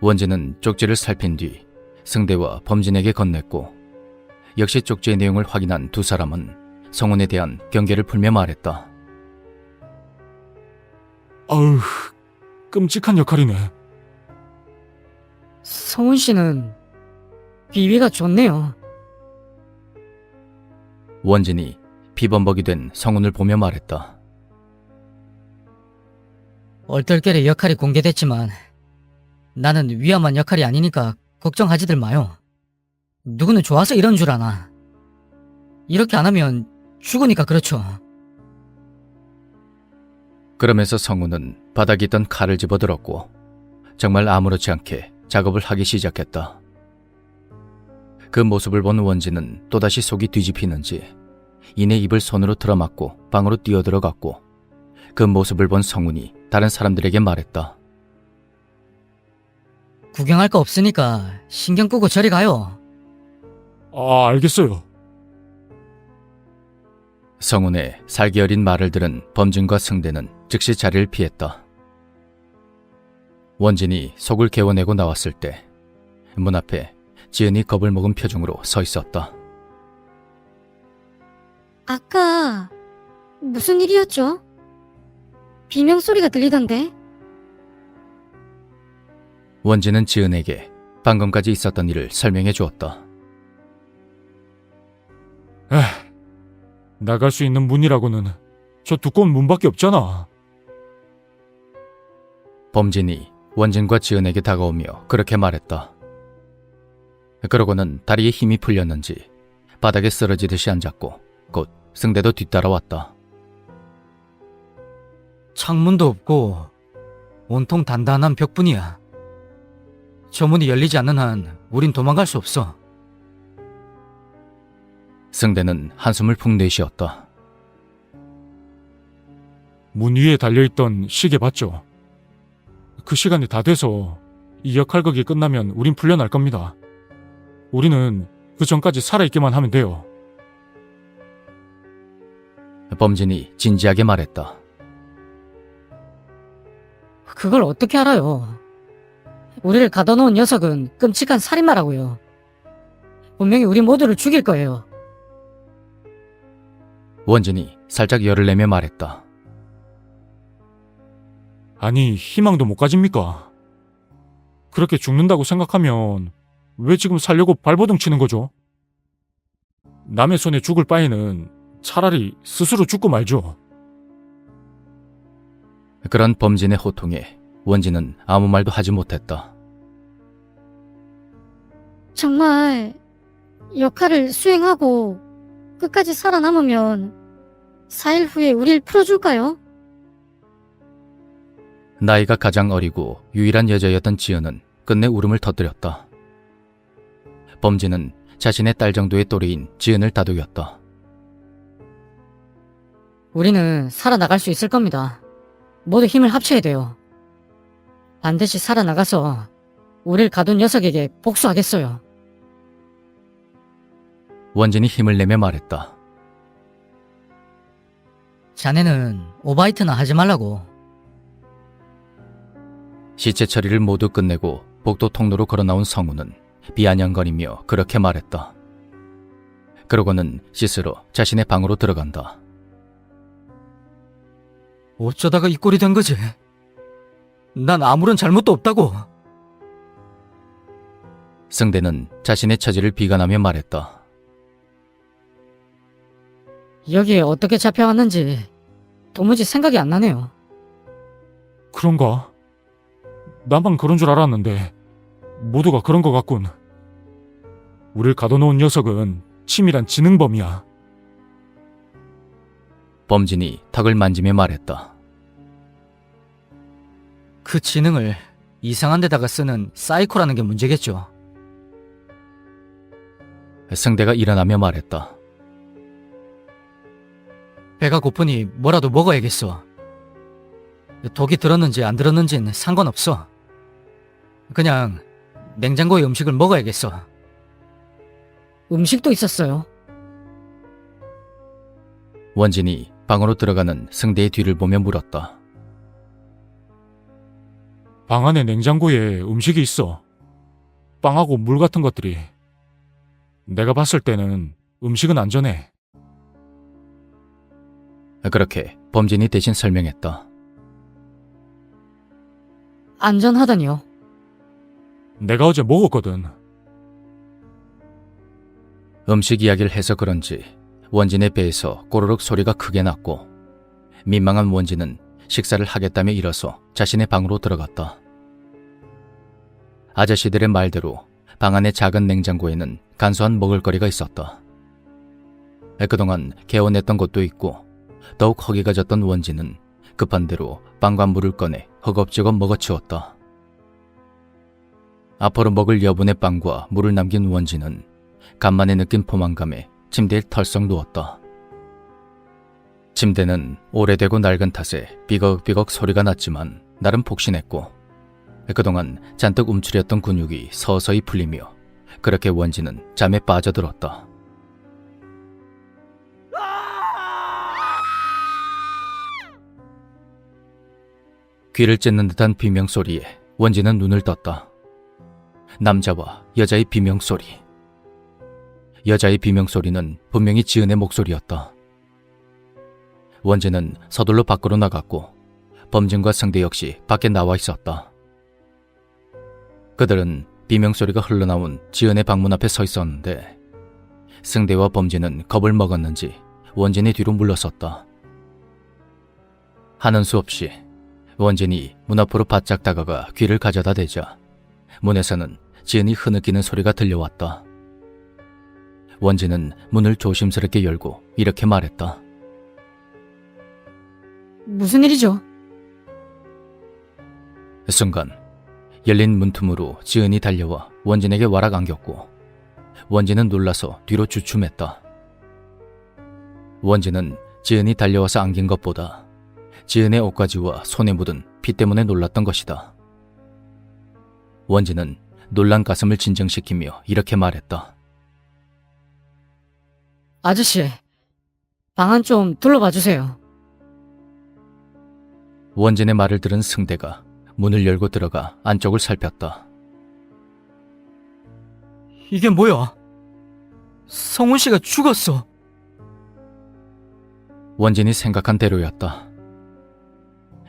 원진은 쪽지를 살핀 뒤 승대와 범진에게 건넸고 역시 쪽지의 내용을 확인한 두 사람은 성운에 대한 경계를 풀며 말했다. 아우, 끔찍한 역할이네. 성훈 씨는 비위가 좋네요. 원진이 피범벅이 된 성운을 보며 말했다. 얼떨결에 역할이 공개됐지만 나는 위험한 역할이 아니니까 걱정하지들 마요. 누구는 좋아서 이런 줄 아나. 이렇게 안 하면 죽으니까 그렇죠. 그러면서 성운은 바닥에 있던 칼을 집어들었고 정말 아무렇지 않게 작업을 하기 시작했다. 그 모습을 본 원진은 또다시 속이 뒤집히는지 이내 입을 손으로 틀어막고 방으로 뛰어들어갔고 그 모습을 본 성운이 다른 사람들에게 말했다. 구경할 거 없으니까 신경 끄고 저리 가요. 아, 알겠어요. 성운의 살기 어린 말을 들은 범진과 승대는 즉시 자리를 피했다. 원진이 속을 개워내고 나왔을 때 문 앞에 지은이 겁을 먹은 표정으로 서 있었다. 아까 무슨 일이었죠? 비명 소리가 들리던데. 원진은 지은에게 방금까지 있었던 일을 설명해 주었다. 나갈 수 있는 문이라고는 저 두꺼운 문밖에 없잖아. 범진이 원진과 지은에게 다가오며 그렇게 말했다. 그러고는 다리에 힘이 풀렸는지 바닥에 쓰러지듯이 앉았고 곧 승대도 뒤따라왔다. 창문도 없고 온통 단단한 벽뿐이야. 저 문이 열리지 않는 한 우린 도망갈 수 없어. 승대는 한숨을 푹 내쉬었다. 문 위에 달려있던 시계 봤죠? 그 시간이 다 돼서 이 역할극이 끝나면 우린 풀려날 겁니다. 우리는 그 전까지 살아있기만 하면 돼요. 범진이 진지하게 말했다. 그걸 어떻게 알아요? 우리를 가둬놓은 녀석은 끔찍한 살인마라고요. 분명히 우리 모두를 죽일 거예요. 원진이 살짝 열을 내며 말했다. 아니, 희망도 못 가집니까? 그렇게 죽는다고 생각하면 왜 지금 살려고 발버둥 치는 거죠? 남의 손에 죽을 바에는 차라리 스스로 죽고 말죠. 그런 범진의 호통에 원진은 아무 말도 하지 못했다. 정말 역할을 수행하고 끝까지 살아남으면 4일 후에 우릴 풀어줄까요? 나이가 가장 어리고 유일한 여자였던 지은은 끝내 울음을 터뜨렸다. 범진은 자신의 딸 정도의 또래인 지은을 다독였다. 우리는 살아나갈 수 있을 겁니다. 모두 힘을 합쳐야 돼요. 반드시 살아나가서 우릴 가둔 녀석에게 복수하겠어요. 원진이 힘을 내며 말했다. 자네는 오바이트나 하지 말라고. 시체 처리를 모두 끝내고 복도 통로로 걸어나온 성우는 비아냥거리며 그렇게 말했다. 그러고는 씻으러 자신의 방으로 들어간다. 어쩌다가 이 꼴이 된 거지? 난 아무런 잘못도 없다고. 승대는 자신의 처지를 비관하며 말했다. 여기에 어떻게 잡혀왔는지 도무지 생각이 안 나네요. 그런가? 나만 그런 줄 알았는데 모두가 그런 것 같군. 우릴 가둬놓은 녀석은 치밀한 지능범이야. 범진이 턱을 만지며 말했다. 그 지능을 이상한 데다가 쓰는 사이코라는 게 문제겠죠. 승대가 일어나며 말했다. 배가 고프니 뭐라도 먹어야겠어. 독이 들었는지 안 들었는지는 상관없어. 그냥 냉장고에 음식을 먹어야겠어. 음식도 있었어요. 원진이 방으로 들어가는 승대의 뒤를 보며 물었다. 방 안에 냉장고에 음식이 있어. 빵하고 물 같은 것들이. 내가 봤을 때는 음식은 안전해. 그렇게 범진이 대신 설명했다. 안전하다니요. 내가 어제 먹었거든. 음식 이야기를 해서 그런지 원진의 배에서 꼬르륵 소리가 크게 났고 민망한 원진은 식사를 하겠다며 일어서 자신의 방으로 들어갔다. 아저씨들의 말대로 방 안의 작은 냉장고에는 간소한 먹을거리가 있었다. 그동안 개원했던 것도 있고 더욱 허기가 졌던 원진은 급한 대로 빵과 물을 꺼내 허겁지겁 먹어치웠다. 앞으로 먹을 여분의 빵과 물을 남긴 원진은 간만에 느낀 포만감에 침대에 털썩 누웠다. 침대는 오래되고 낡은 탓에 삐걱삐걱 소리가 났지만 나름 폭신했고 그동안 잔뜩 움츠렸던 근육이 서서히 풀리며 그렇게 원진은 잠에 빠져들었다. 귀를 찢는 듯한 비명소리에 원진은 눈을 떴다. 남자와 여자의 비명소리. 여자의 비명소리는 분명히 지은의 목소리였다. 원진은 서둘러 밖으로 나갔고 범진과 승대 역시 밖에 나와 있었다. 그들은 비명소리가 흘러나온 지은의 방문 앞에 서 있었는데 승대와 범진은 겁을 먹었는지 원진의 뒤로 물러섰다. 하는 수 없이 원진이 문 앞으로 바짝 다가가 귀를 가져다 대자 문에서는 지은이 흐느끼는 소리가 들려왔다. 원진은 문을 조심스럽게 열고 이렇게 말했다. 무슨 일이죠? 순간 열린 문틈으로 지은이 달려와 원진에게 와락 안겼고 원진은 놀라서 뒤로 주춤했다. 원진은 지은이 달려와서 안긴 것보다 지은의 옷가지와 손에 묻은 피 때문에 놀랐던 것이다. 원진은 놀란 가슴을 진정시키며 이렇게 말했다. 아저씨, 방 안 좀 둘러봐 주세요. 원진의 말을 들은 승대가 문을 열고 들어가 안쪽을 살폈다. 이게 뭐야? 성훈 씨가 죽었어. 원진이 생각한 대로였다.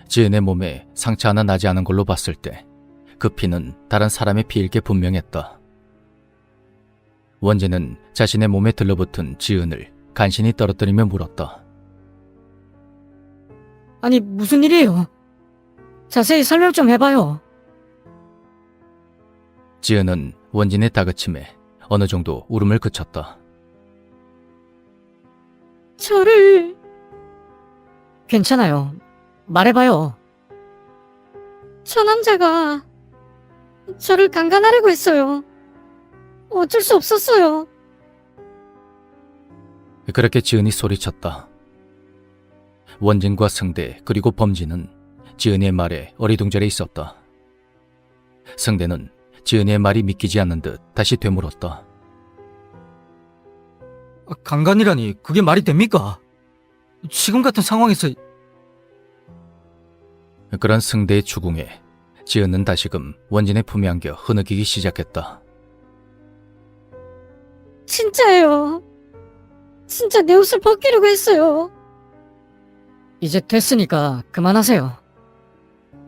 지은의 몸에 상처 하나 나지 않은 걸로 봤을 때 그 피는 다른 사람의 피일 게 분명했다. 원진은 자신의 몸에 들러붙은 지은을 간신히 떨어뜨리며 물었다. 아니, 무슨 일이에요? 자세히 설명 좀 해봐요. 지은은 원진의 다그침에 어느 정도 울음을 그쳤다. 저를... 괜찮아요. 말해봐요. 저 남자가 저를 강간하려고 했어요. 어쩔 수 없었어요. 그렇게 지은이 소리쳤다. 원진과 승대 그리고 범진은 지은이의 말에 어리둥절해 있었다. 승대는 지은이의 말이 믿기지 않는 듯 다시 되물었다. 강간이라니 그게 말이 됩니까? 지금 같은 상황에서 그런 승대의 추궁에 지은은 다시금 원진의 품에 안겨 흐느끼기 시작했다. 진짜예요. 진짜 내 옷을 벗기려고 했어요. 이제 됐으니까 그만하세요.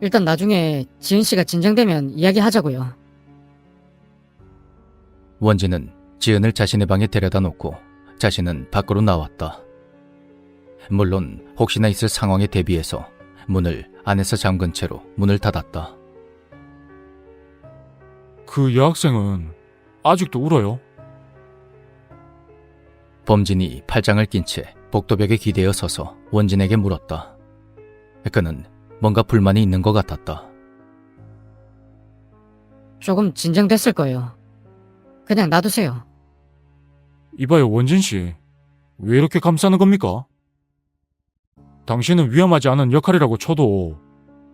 일단 나중에 지은 씨가 진정되면 이야기하자고요. 원진은 지은을 자신의 방에 데려다 놓고 자신은 밖으로 나왔다. 물론 혹시나 있을 상황에 대비해서 문을 안에서 잠근 채로 문을 닫았다. 그 여학생은 아직도 울어요? 범진이 팔짱을 낀 채 복도벽에 기대어 서서 원진에게 물었다. 그는 뭔가 불만이 있는 것 같았다. 조금 진정됐을 거예요. 그냥 놔두세요. 이봐요, 원진 씨. 왜 이렇게 감싸는 겁니까? 당신은 위험하지 않은 역할이라고 쳐도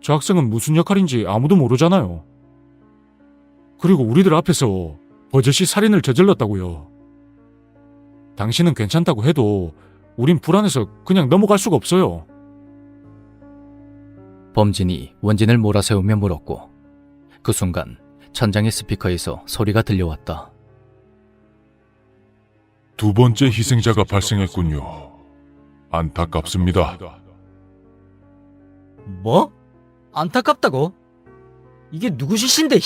저 학생은 무슨 역할인지 아무도 모르잖아요. 그리고 우리들 앞에서 버젓이 살인을 저질렀다고요. 당신은 괜찮다고 해도 우린 불안해서 그냥 넘어갈 수가 없어요. 범진이 원진을 몰아세우며 물었고 그 순간 천장의 스피커에서 소리가 들려왔다. 두 번째 희생자가 발생했군요. 안타깝습니다. 뭐? 안타깝다고? 이게 누구 짓인데?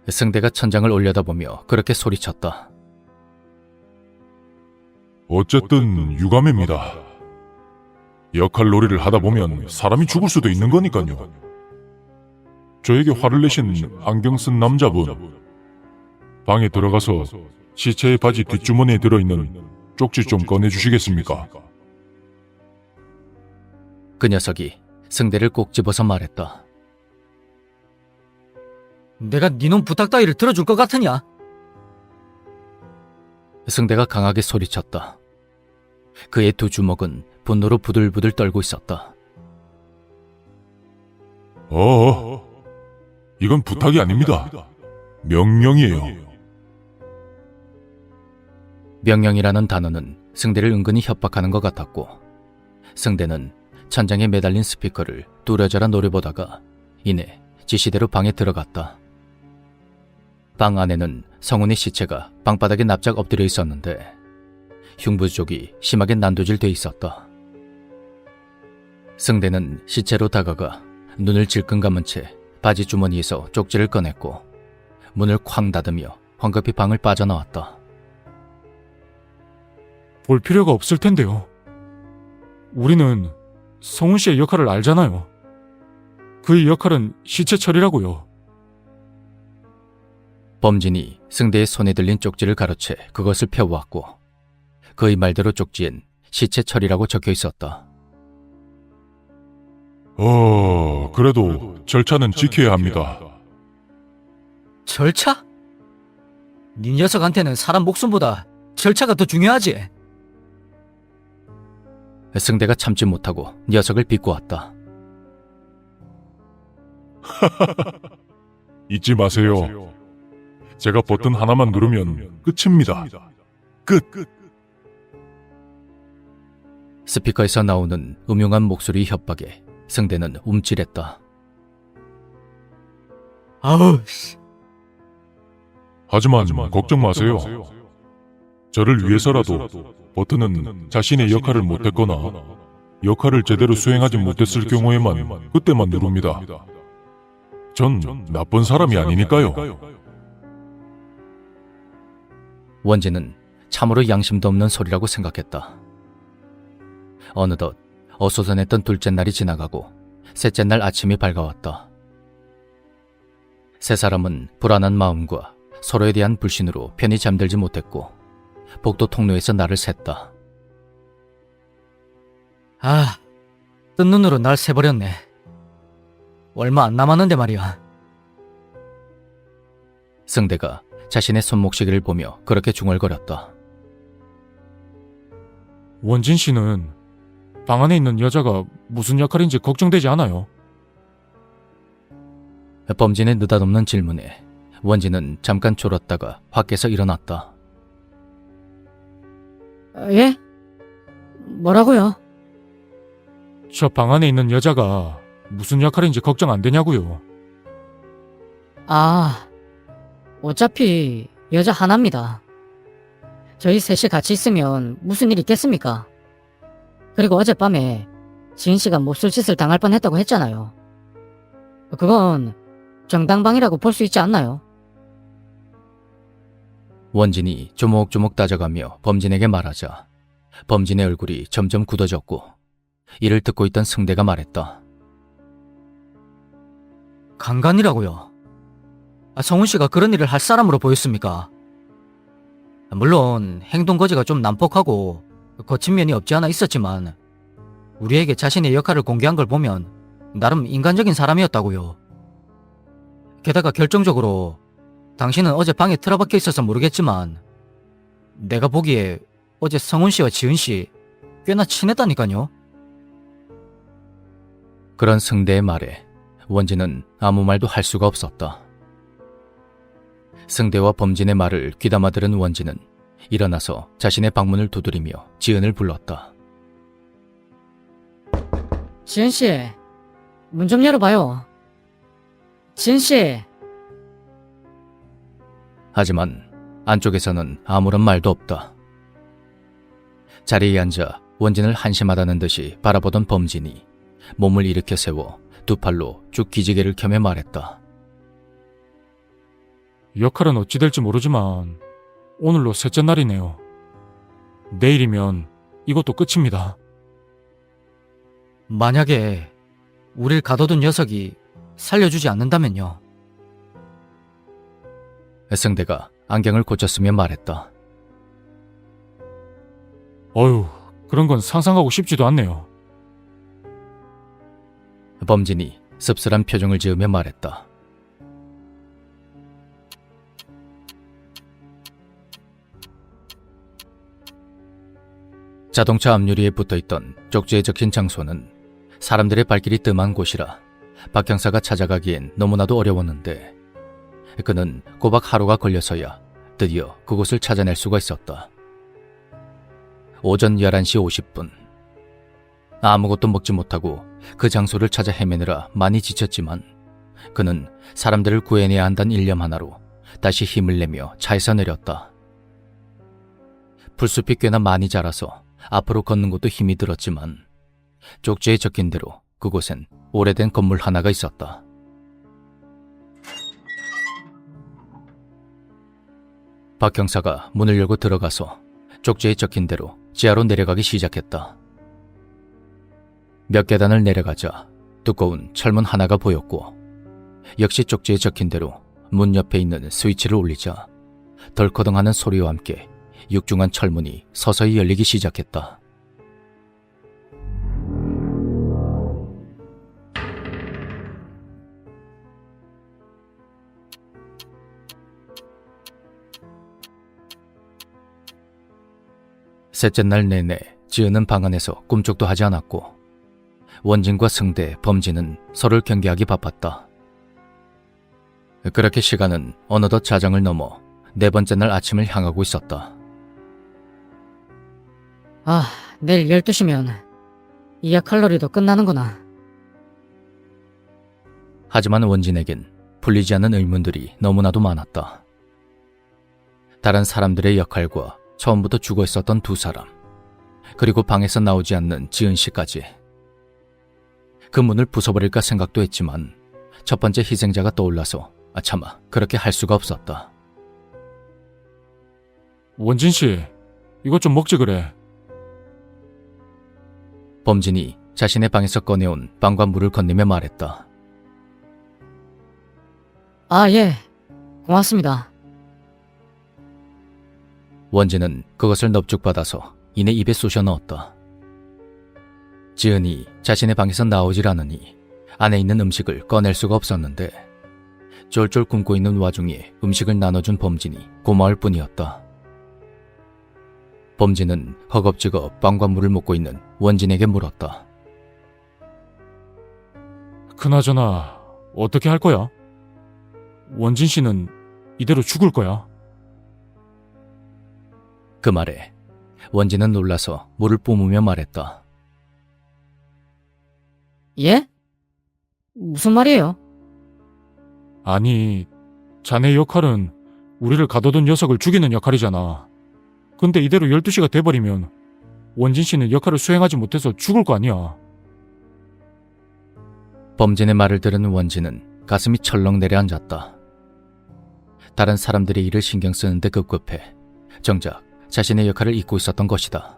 승대가 천장을 올려다보며 그렇게 소리쳤다. 어쨌든 유감입니다. 역할 놀이를 하다 보면 사람이 죽을 수도 있는 거니까요. 저에게 화를 내신 안경 쓴 남자분, 방에 들어가서 시체의 바지 뒷주머니에 들어있는 쪽지 좀 꺼내주시겠습니까? 그 녀석이 승대를 꼭 집어서 말했다. 내가 니놈 부탁 따위를 들어줄 것 같으냐? 승대가 강하게 소리쳤다. 그의 두 주먹은 분노로 부들부들 떨고 있었다. 이건 부탁이 아닙니다. 명령이에요. 명령이라는 단어는 승대를 은근히 협박하는 것 같았고 승대는 천장에 매달린 스피커를 뚜려져라 노려보다가 이내 지시대로 방에 들어갔다. 방 안에는 성훈의 시체가 방바닥에 납작 엎드려 있었는데 흉부 쪽이 심하게 난도질돼 있었다. 승대는 시체로 다가가 눈을 질끈 감은 채 바지 주머니에서 쪽지를 꺼냈고 문을 쾅 닫으며 황급히 방을 빠져나왔다. 볼 필요가 없을 텐데요. 우리는 성훈 씨의 역할을 알잖아요. 그의 역할은 시체 처리라고요. 범진이 승대의 손에 들린 쪽지를 가로채 그것을 펴보았고 그의 말대로 쪽지엔 시체 처리라고 적혀 있었다. 그래도 절차는 지켜야 합니다. 절차? 니 녀석한테는 사람 목숨보다 절차가 더 중요하지. 승대가 참지 못하고 녀석을 비꼬았다. 잊지 마세요. 제가 버튼 하나만 누르면 끝입니다. 끝. 스피커에서 나오는 음흉한 목소리 협박에 승대는 움찔했다. 아우, 씨. 하지만 걱정 마세요. 저를 위해서라도 버튼은 자신의 역할을 못했거나 역할을 제대로 수행하지 못했을 경우에만 그때만 누릅니다. 전 나쁜 사람이 아니니까요. 원진은 참으로 양심도 없는 소리라고 생각했다. 어느덧 어수선했던 둘째 날이 지나가고 셋째 날 아침이 밝아왔다. 세 사람은 불안한 마음과 서로에 대한 불신으로 편히 잠들지 못했고 복도 통로에서 나를 샜다. 아, 뜬 눈으로 날 새버렸네. 얼마 안 남았는데 말이야. 승대가 자신의 손목시계를 보며 그렇게 중얼거렸다. 원진 씨는 방 안에 있는 여자가 무슨 역할인지 걱정되지 않아요? 범진의 느닷없는 질문에 원진은 잠깐 졸았다가 밖에서 일어났다. 예? 뭐라고요? 저 방 안에 있는 여자가 무슨 역할인지 걱정 안 되냐고요. 아, 어차피 여자 하나입니다. 저희 셋이 같이 있으면 무슨 일 있겠습니까? 그리고 어젯밤에 지은 씨가 몹쓸 짓을 당할 뻔했다고 했잖아요. 그건 정당방위라고 볼 수 있지 않나요? 원진이 조목조목 따져가며 범진에게 말하자 범진의 얼굴이 점점 굳어졌고 이를 듣고 있던 승대가 말했다. 강간이라고요? 성훈 씨가 그런 일을 할 사람으로 보였습니까? 물론 행동 거지가 좀 난폭하고 거친 면이 없지 않아 있었지만 우리에게 자신의 역할을 공개한 걸 보면 나름 인간적인 사람이었다고요. 게다가 결정적으로 당신은 어제 방에 틀어박혀 있어서 모르겠지만 내가 보기에 어제 성훈 씨와 지은 씨 꽤나 친했다니까요. 그런 승대의 말에 원진은 아무 말도 할 수가 없었다. 승대와 범진의 말을 귀담아 들은 원진은 일어나서 자신의 방문을 두드리며 지은을 불렀다. 지은 씨, 문 좀 열어봐요. 지은 씨. 하지만 안쪽에서는 아무런 말도 없다. 자리에 앉아 원진을 한심하다는 듯이 바라보던 범진이 몸을 일으켜 세워 두 팔로 쭉 기지개를 켜며 말했다. 역할은 어찌 될지 모르지만 오늘로 셋째 날이네요. 내일이면 이것도 끝입니다. 만약에 우릴 가둬둔 녀석이 살려주지 않는다면요. 승대가 안경을 고쳤으며 말했다. 어휴, 그런 건 상상하고 싶지도 않네요. 범진이 씁쓸한 표정을 지으며 말했다. 자동차 앞유리에 붙어있던 쪽지에 적힌 장소는 사람들의 발길이 뜸한 곳이라 박 형사가 찾아가기엔 너무나도 어려웠는데 그는 꼬박 하루가 걸려서야 드디어 그곳을 찾아낼 수가 있었다. 오전 11시 50분. 아무것도 먹지 못하고 그 장소를 찾아 헤매느라 많이 지쳤지만 그는 사람들을 구해내야 한다는 일념 하나로 다시 힘을 내며 차에서 내렸다. 풀숲이 꽤나 많이 자라서 앞으로 걷는 것도 힘이 들었지만 쪽지에 적힌 대로 그곳엔 오래된 건물 하나가 있었다. 박 형사가 문을 열고 들어가서 쪽지에 적힌 대로 지하로 내려가기 시작했다. 몇 계단을 내려가자 두꺼운 철문 하나가 보였고 역시 쪽지에 적힌 대로 문 옆에 있는 스위치를 올리자 덜커덩하는 소리와 함께 육중한 철문이 서서히 열리기 시작했다. 셋째 날 내내 지은은 방 안에서 꿈쩍도 하지 않았고 원진과 승대, 범진은 서로를 경계하기 바빴다. 그렇게 시간은 어느덧 자정을 넘어 네 번째 날 아침을 향하고 있었다. 아, 내일 12시면 이하 칼로리도 끝나는구나. 하지만 원진에겐 풀리지 않는 의문들이 너무나도 많았다. 다른 사람들의 역할과 처음부터 죽어 있었던 두 사람, 그리고 방에서 나오지 않는 지은 씨까지. 그 문을 부숴버릴까 생각도 했지만 첫 번째 희생자가 떠올라서 차마 그렇게 할 수가 없었다. 원진 씨, 이것 좀 먹지 그래. 범진이 자신의 방에서 꺼내온 빵과 물을 건네며 말했다. 아, 예. 고맙습니다. 원진은 그것을 넙죽받아서 이내 입에 쑤셔 넣었다. 지은이 자신의 방에서 나오질 않으니 안에 있는 음식을 꺼낼 수가 없었는데 쫄쫄 굶고 있는 와중에 음식을 나눠준 범진이 고마울 뿐이었다. 범진은 허겁지겁 빵과 물을 먹고 있는 원진에게 물었다. 그나저나 어떻게 할 거야? 원진 씨는 이대로 죽을 거야. 그 말에 원진은 놀라서 물을 뿜으며 말했다. 예? 무슨 말이에요? 아니, 자네 역할은 우리를 가둬둔 녀석을 죽이는 역할이잖아. 근데 이대로 12시가 돼버리면 원진 씨는 역할을 수행하지 못해서 죽을 거 아니야. 범진의 말을 들은 원진은 가슴이 철렁 내려앉았다. 다른 사람들의 일을 신경 쓰는데 급급해 정작 자신의 역할을 잊고 있었던 것이다.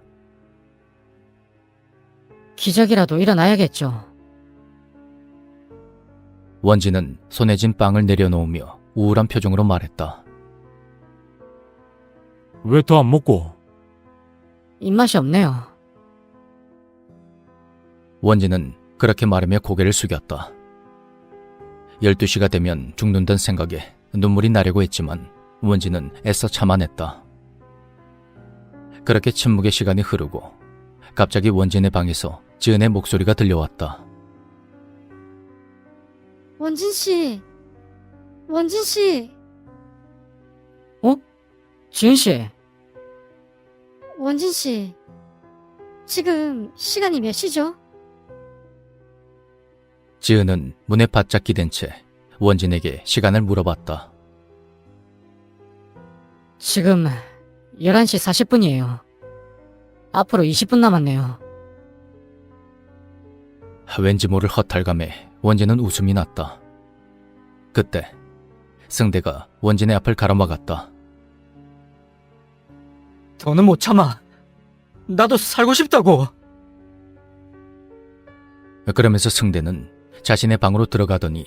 기적이라도 일어나야겠죠. 원진은 손에 쥔 빵을 내려놓으며 우울한 표정으로 말했다. 왜 더 안 먹고? 입맛이 없네요. 원진은 그렇게 말하며 고개를 숙였다. 12시가 되면 죽는다는 생각에 눈물이 나려고 했지만 원진은 애써 참아냈다. 그렇게 침묵의 시간이 흐르고 갑자기 원진의 방에서 지은의 목소리가 들려왔다. 원진 씨, 원진 씨, 지은 씨, 원진 씨. 지금 시간이 몇 시죠? 지은은 문에 바짝 기댄 채 원진에게 시간을 물어봤다. 지금 11시 40분이에요. 앞으로 20분 남았네요. 왠지 모를 허탈감에 원진은 웃음이 났다. 그때 승대가 원진의 앞을 가로막았다. 더는 못 참아. 나도 살고 싶다고. 그러면서 승대는 자신의 방으로 들어가더니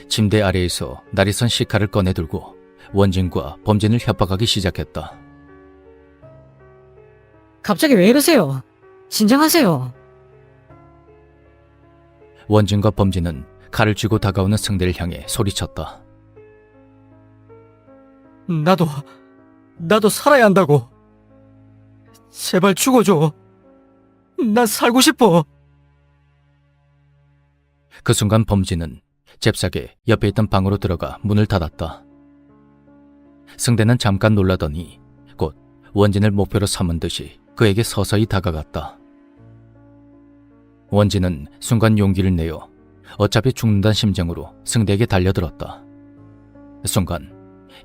침대 아래에서 날이 선 시카를 꺼내들고 원진과 범진을 협박하기 시작했다. 갑자기 왜 이러세요? 진정하세요. 원진과 범진은 칼을 쥐고 다가오는 승대를 향해 소리쳤다. 나도 살아야 한다고. 제발 죽어줘. 난 살고 싶어. 그 순간 범진은 잽싸게 옆에 있던 방으로 들어가 문을 닫았다. 승대는 잠깐 놀라더니 곧 원진을 목표로 삼은 듯이 그에게 서서히 다가갔다. 원진은 순간 용기를 내어 어차피 죽는다는 심정으로 승대에게 달려들었다. 순간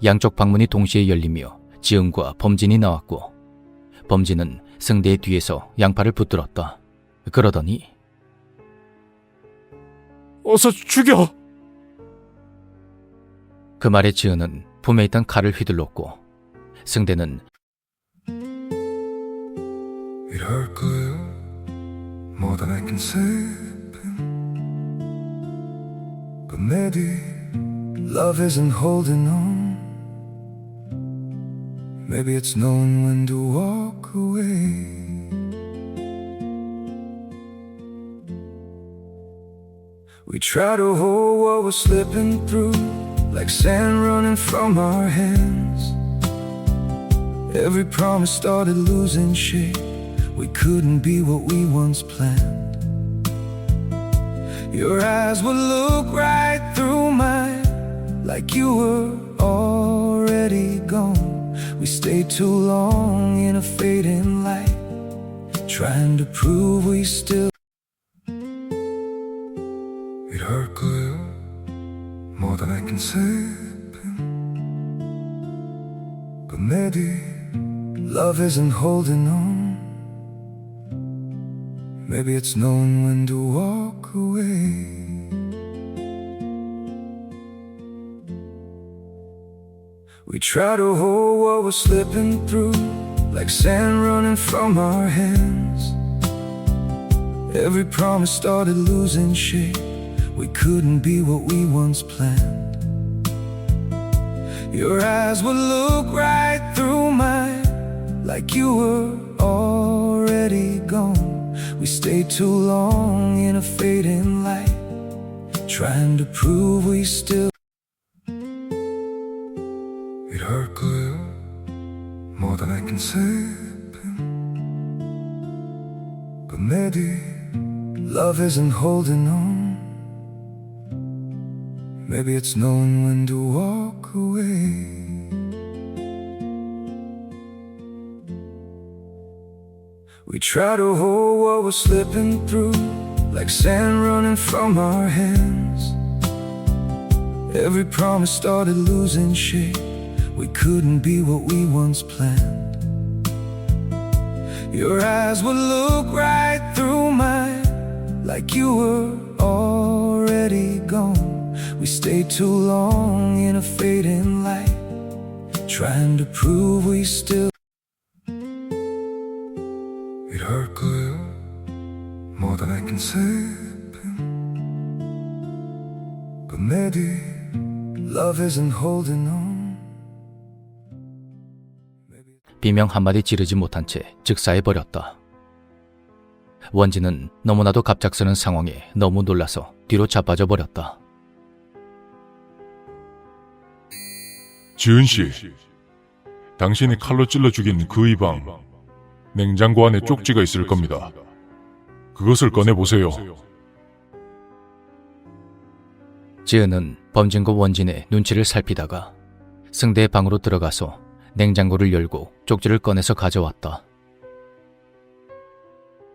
양쪽 방문이 동시에 열리며 지은과 범진이 나왔고 범진은 승대의 뒤에서 양팔을 붙들었다. 그러더니 어서 죽여! 그 말에 지은은 품에 있던 칼을 휘둘렀고 승대는 It hurt good, more than I can say. But maybe love isn't holding on. Maybe it's knowing when to walk away. We try to hold what we're slipping through, like sand running from our hands. Every promise started losing shape. We couldn't be what we once planned. Your eyes would look right through mine, like you were already gone. We stayed too long in a fading light, trying to prove we still. It hurt good, more than I can say. But maybe love isn't holding on. Maybe it's knowing when to walk away. We try to hold what we're slipping through, like sand running from our hands. Every promise started losing shape. We couldn't be what we once planned. Your eyes would look right through mine, like you were already gone. We stayed too long in a fading light, trying to prove we still. It hurt good, more than I can say. But maybe love isn't holding on. Maybe it's knowing when to walk away. We try to hold what we're slipping through, like sand running from our hands. Every promise started losing shape. We couldn't be what we once planned. Your eyes would look right through mine, like you were already gone. We stayed too long in a fading light, trying to prove we still. It hurt good, more than I can say. But maybe love isn't holding on. 비명 한마디 지르지 못한 채 즉사해버렸다. 원진은 너무나도 갑작스런 상황에 너무 놀라서 뒤로 자빠져 버렸다. 지은 씨, 당신이 칼로 찔러 죽인 그 이방, 냉장고 안에 쪽지가 있을 겁니다. 그것을 꺼내보세요. 지은은 범진과 원진의 눈치를 살피다가 승대의 방으로 들어가서 냉장고를 열고 쪽지를 꺼내서 가져왔다.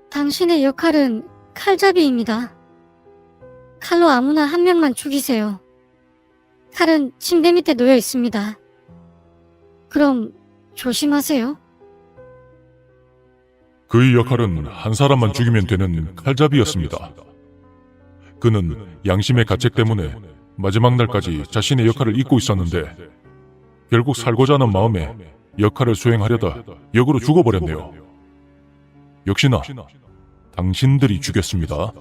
당신의 역할은 칼잡이입니다. 칼로 아무나 한 명만 죽이세요. 칼은 침대 밑에 놓여 있습니다. 그럼 조심하세요. 그의 역할은 한 사람만 죽이면 되는 칼잡이였습니다. 그는 양심의 가책 때문에 마지막 날까지 자신의 역할을 잊고 있었는데 결국 살고자 하는 마음에 역할을 수행하려다 역으로 죽어버렸네요. 역시나 당신들이 죽였습니다.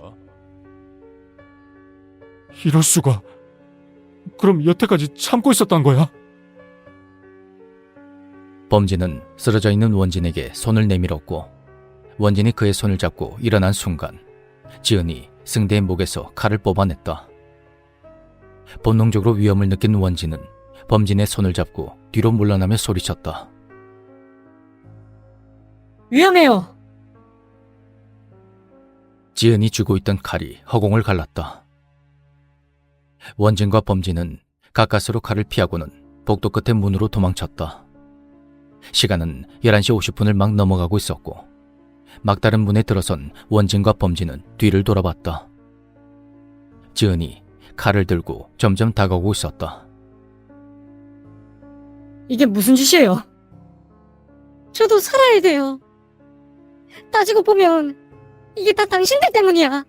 이럴 수가. 그럼 여태까지 참고 있었단 거야? 범진은 쓰러져 있는 원진에게 손을 내밀었고 원진이 그의 손을 잡고 일어난 순간 지은이 승대의 목에서 칼을 뽑아냈다. 본능적으로 위험을 느낀 원진은 범진의 손을 잡고 뒤로 물러나며 소리쳤다. 위험해요. 지은이 쥐고 있던 칼이 허공을 갈랐다. 원진과 범진은 가까스로 칼을 피하고는 복도 끝의 문으로 도망쳤다. 시간은 11시 50분을 막 넘어가고 있었고 막다른 문에 들어선 원진과 범진은 뒤를 돌아봤다. 지은이 칼을 들고 점점 다가오고 있었다. 이게 무슨 짓이에요? 저도 살아야 돼요. 따지고 보면 이게 다 당신들 때문이야.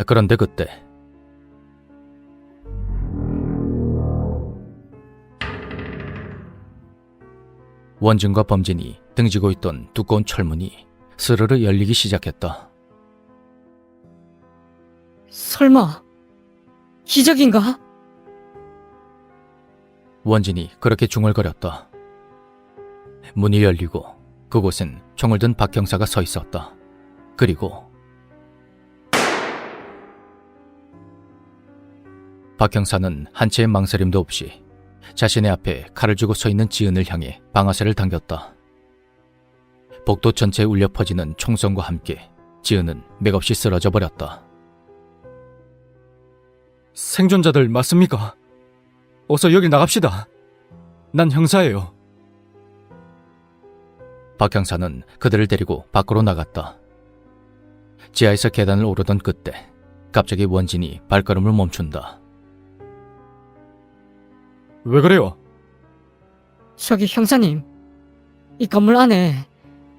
그런데 그때 원진과 범진이 등지고 있던 두꺼운 철문이 스르르 열리기 시작했다. 설마 기적인가? 원진이 그렇게 중얼거렸다. 문이 열리고 그곳엔 총을 든 박 형사가 서 있었다. 그리고 박 형사는 한 채의 망설임도 없이 자신의 앞에 칼을 쥐고 서 있는 지은을 향해 방아쇠를 당겼다. 복도 전체에 울려 퍼지는 총성과 함께 지은은 맥없이 쓰러져 버렸다. 생존자들 맞습니까? 어서 여길 나갑시다. 난 형사예요. 박 형사는 그들을 데리고 밖으로 나갔다. 지하에서 계단을 오르던 그때 갑자기 원진이 발걸음을 멈춘다. 왜 그래요? 저기 형사님, 이 건물 안에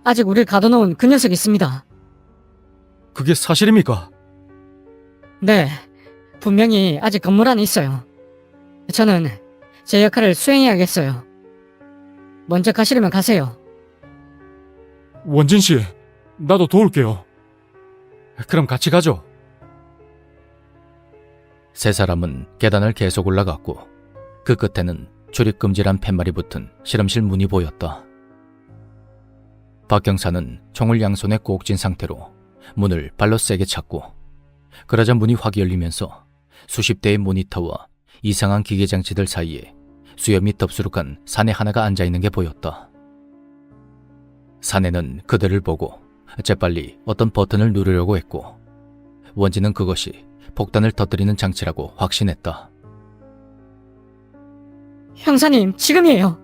아직 우릴 가둬놓은 그 녀석이 있습니다. 그게 사실입니까? 네, 분명히 아직 건물 안에 있어요. 저는 제 역할을 수행해야겠어요. 먼저 가시려면 가세요. 원진 씨, 나도 도울게요. 그럼 같이 가죠. 세 사람은 계단을 계속 올라갔고 그 끝에는 출입금지란 팻말이 붙은 실험실 문이 보였다. 박 경사는 총을 양손에 꼭 쥔 상태로 문을 발로 세게 찼고 그러자 문이 확 열리면서 수십 대의 모니터와 이상한 기계장치들 사이에 수염이 덥수룩한 사내 하나가 앉아있는 게 보였다. 사내는 그들을 보고 재빨리 어떤 버튼을 누르려고 했고 원진은 그것이 폭탄을 터뜨리는 장치라고 확신했다. 형사님, 지금이에요.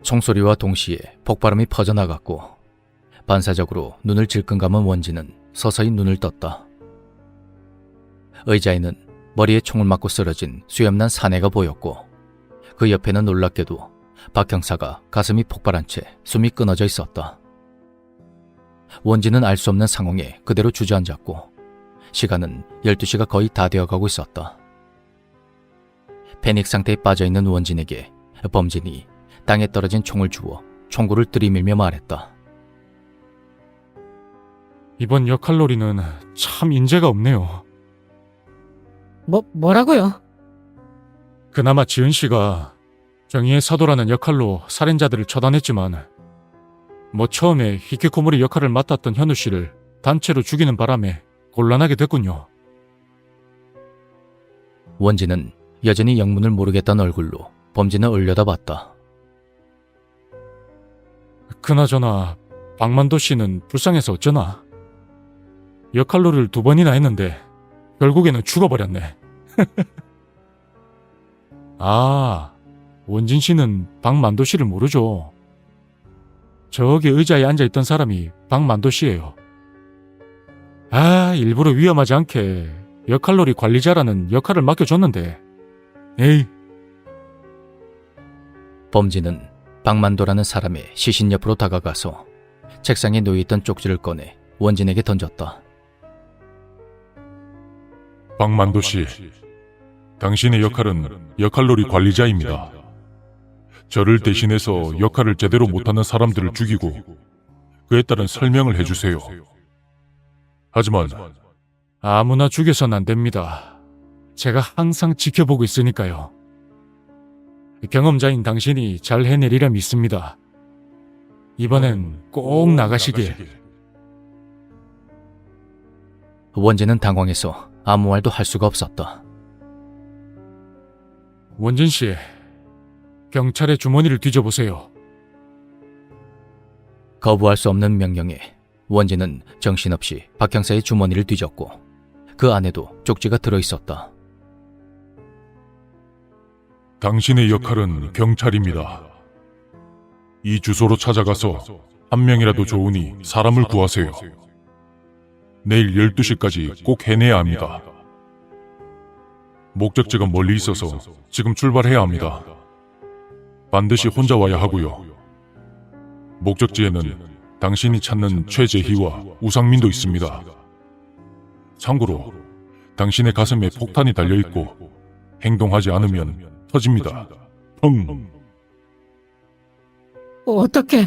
총소리와 동시에 폭발음이 퍼져나갔고 반사적으로 눈을 질끈 감은 원진은 서서히 눈을 떴다. 의자에는 머리에 총을 맞고 쓰러진 수염난 사내가 보였고 그 옆에는 놀랍게도 박 형사가 가슴이 폭발한 채 숨이 끊어져 있었다. 원진은 알 수 없는 상황에 그대로 주저앉았고 시간은 12시가 거의 다 되어가고 있었다. 패닉 상태에 빠져있는 원진에게 범진이 땅에 떨어진 총을 주워 총구를 들이밀며 말했다. 이번 역할놀이는 참 인재가 없네요. 뭐라고요? 그나마 지은 씨가 정의의 사도라는 역할로 살인자들을 처단했지만 처음에 히키코모리 역할을 맡았던 현우 씨를 단체로 죽이는 바람에 곤란하게 됐군요. 원진은 여전히 영문을 모르겠다는 얼굴로 범진을 올려다봤다. 그나저나 박만도 씨는 불쌍해서 어쩌나? 역할놀이를 2번이나 했는데 결국에는 죽어버렸네. 아, 원진 씨는 박만도 씨를 모르죠. 저기 의자에 앉아있던 사람이 박만도 씨예요. 아, 일부러 위험하지 않게 역할놀이 관리자라는 역할을 맡겨줬는데. 에이. 범진은 박만도라는 사람의 시신 옆으로 다가가서 책상에 놓여있던 쪽지를 꺼내 원진에게 던졌다. 박만도 씨, 당신의 역할은 역할놀이 관리자입니다. 저를 대신해서 역할을 제대로 못하는 사람들을 죽이고 그에 따른 설명을 해주세요. 하지만 아무나 죽여선 안 됩니다. 제가 항상 지켜보고 있으니까요. 경험자인 당신이 잘 해내리라 믿습니다. 이번엔 꼭 나가시길. 원진은 당황해서 아무 말도 할 수가 없었다. 원진 씨, 경찰의 주머니를 뒤져보세요. 거부할 수 없는 명령에 원진은 정신없이 박 형사의 주머니를 뒤졌고 그 안에도 쪽지가 들어있었다. 당신의 역할은 경찰입니다. 이 주소로 찾아가서 한 명이라도 좋으니 사람을 구하세요. 내일 12시까지 꼭 해내야 합니다. 목적지가 멀리 있어서 지금 출발해야 합니다. 반드시 혼자 와야 하고요. 목적지에는 당신이 찾는 최재희와 우상민도 있습니다. 참고로 당신의 가슴에 폭탄이 달려있고 행동하지 않으면 터집니다. 펑! 어떻게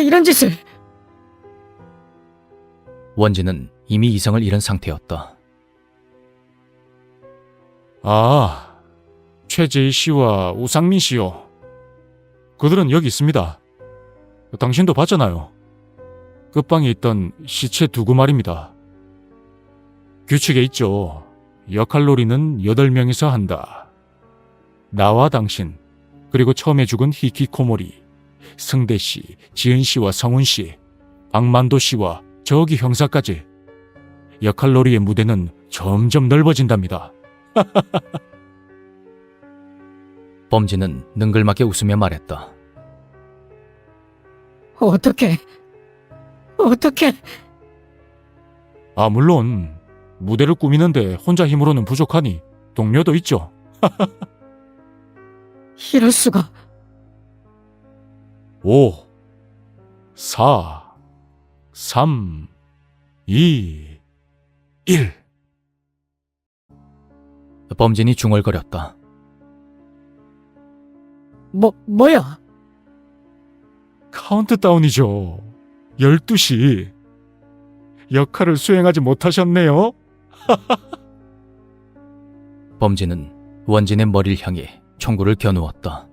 이런 짓을... 원진은 이미 이성을 잃은 상태였다. 아, 최재희 씨와 우상민 씨요. 그들은 여기 있습니다. 당신도 봤잖아요. 끝방에 있던 시체 2구말입니다. 규칙에 있죠. 역할놀이는 8명이서 한다. 나와 당신, 그리고 처음에 죽은 히키코모리, 승대 씨, 지은 씨와 성훈 씨, 박만도 씨와 저기 형사까지. 역할놀이의 무대는 점점 넓어진답니다. 범진은 능글맞게 웃으며 말했다. 어떻게... 아, 물론 무대를 꾸미는데 혼자 힘으로는 부족하니 동료도 있죠. 이럴 수가... 5, 4, 3, 2, 1. 범진이 중얼거렸다. 뭐야? 카운트다운이죠. 12시. 역할을 수행하지 못하셨네요. 범진은 원진의 머리를 향해 총구를 겨누었다.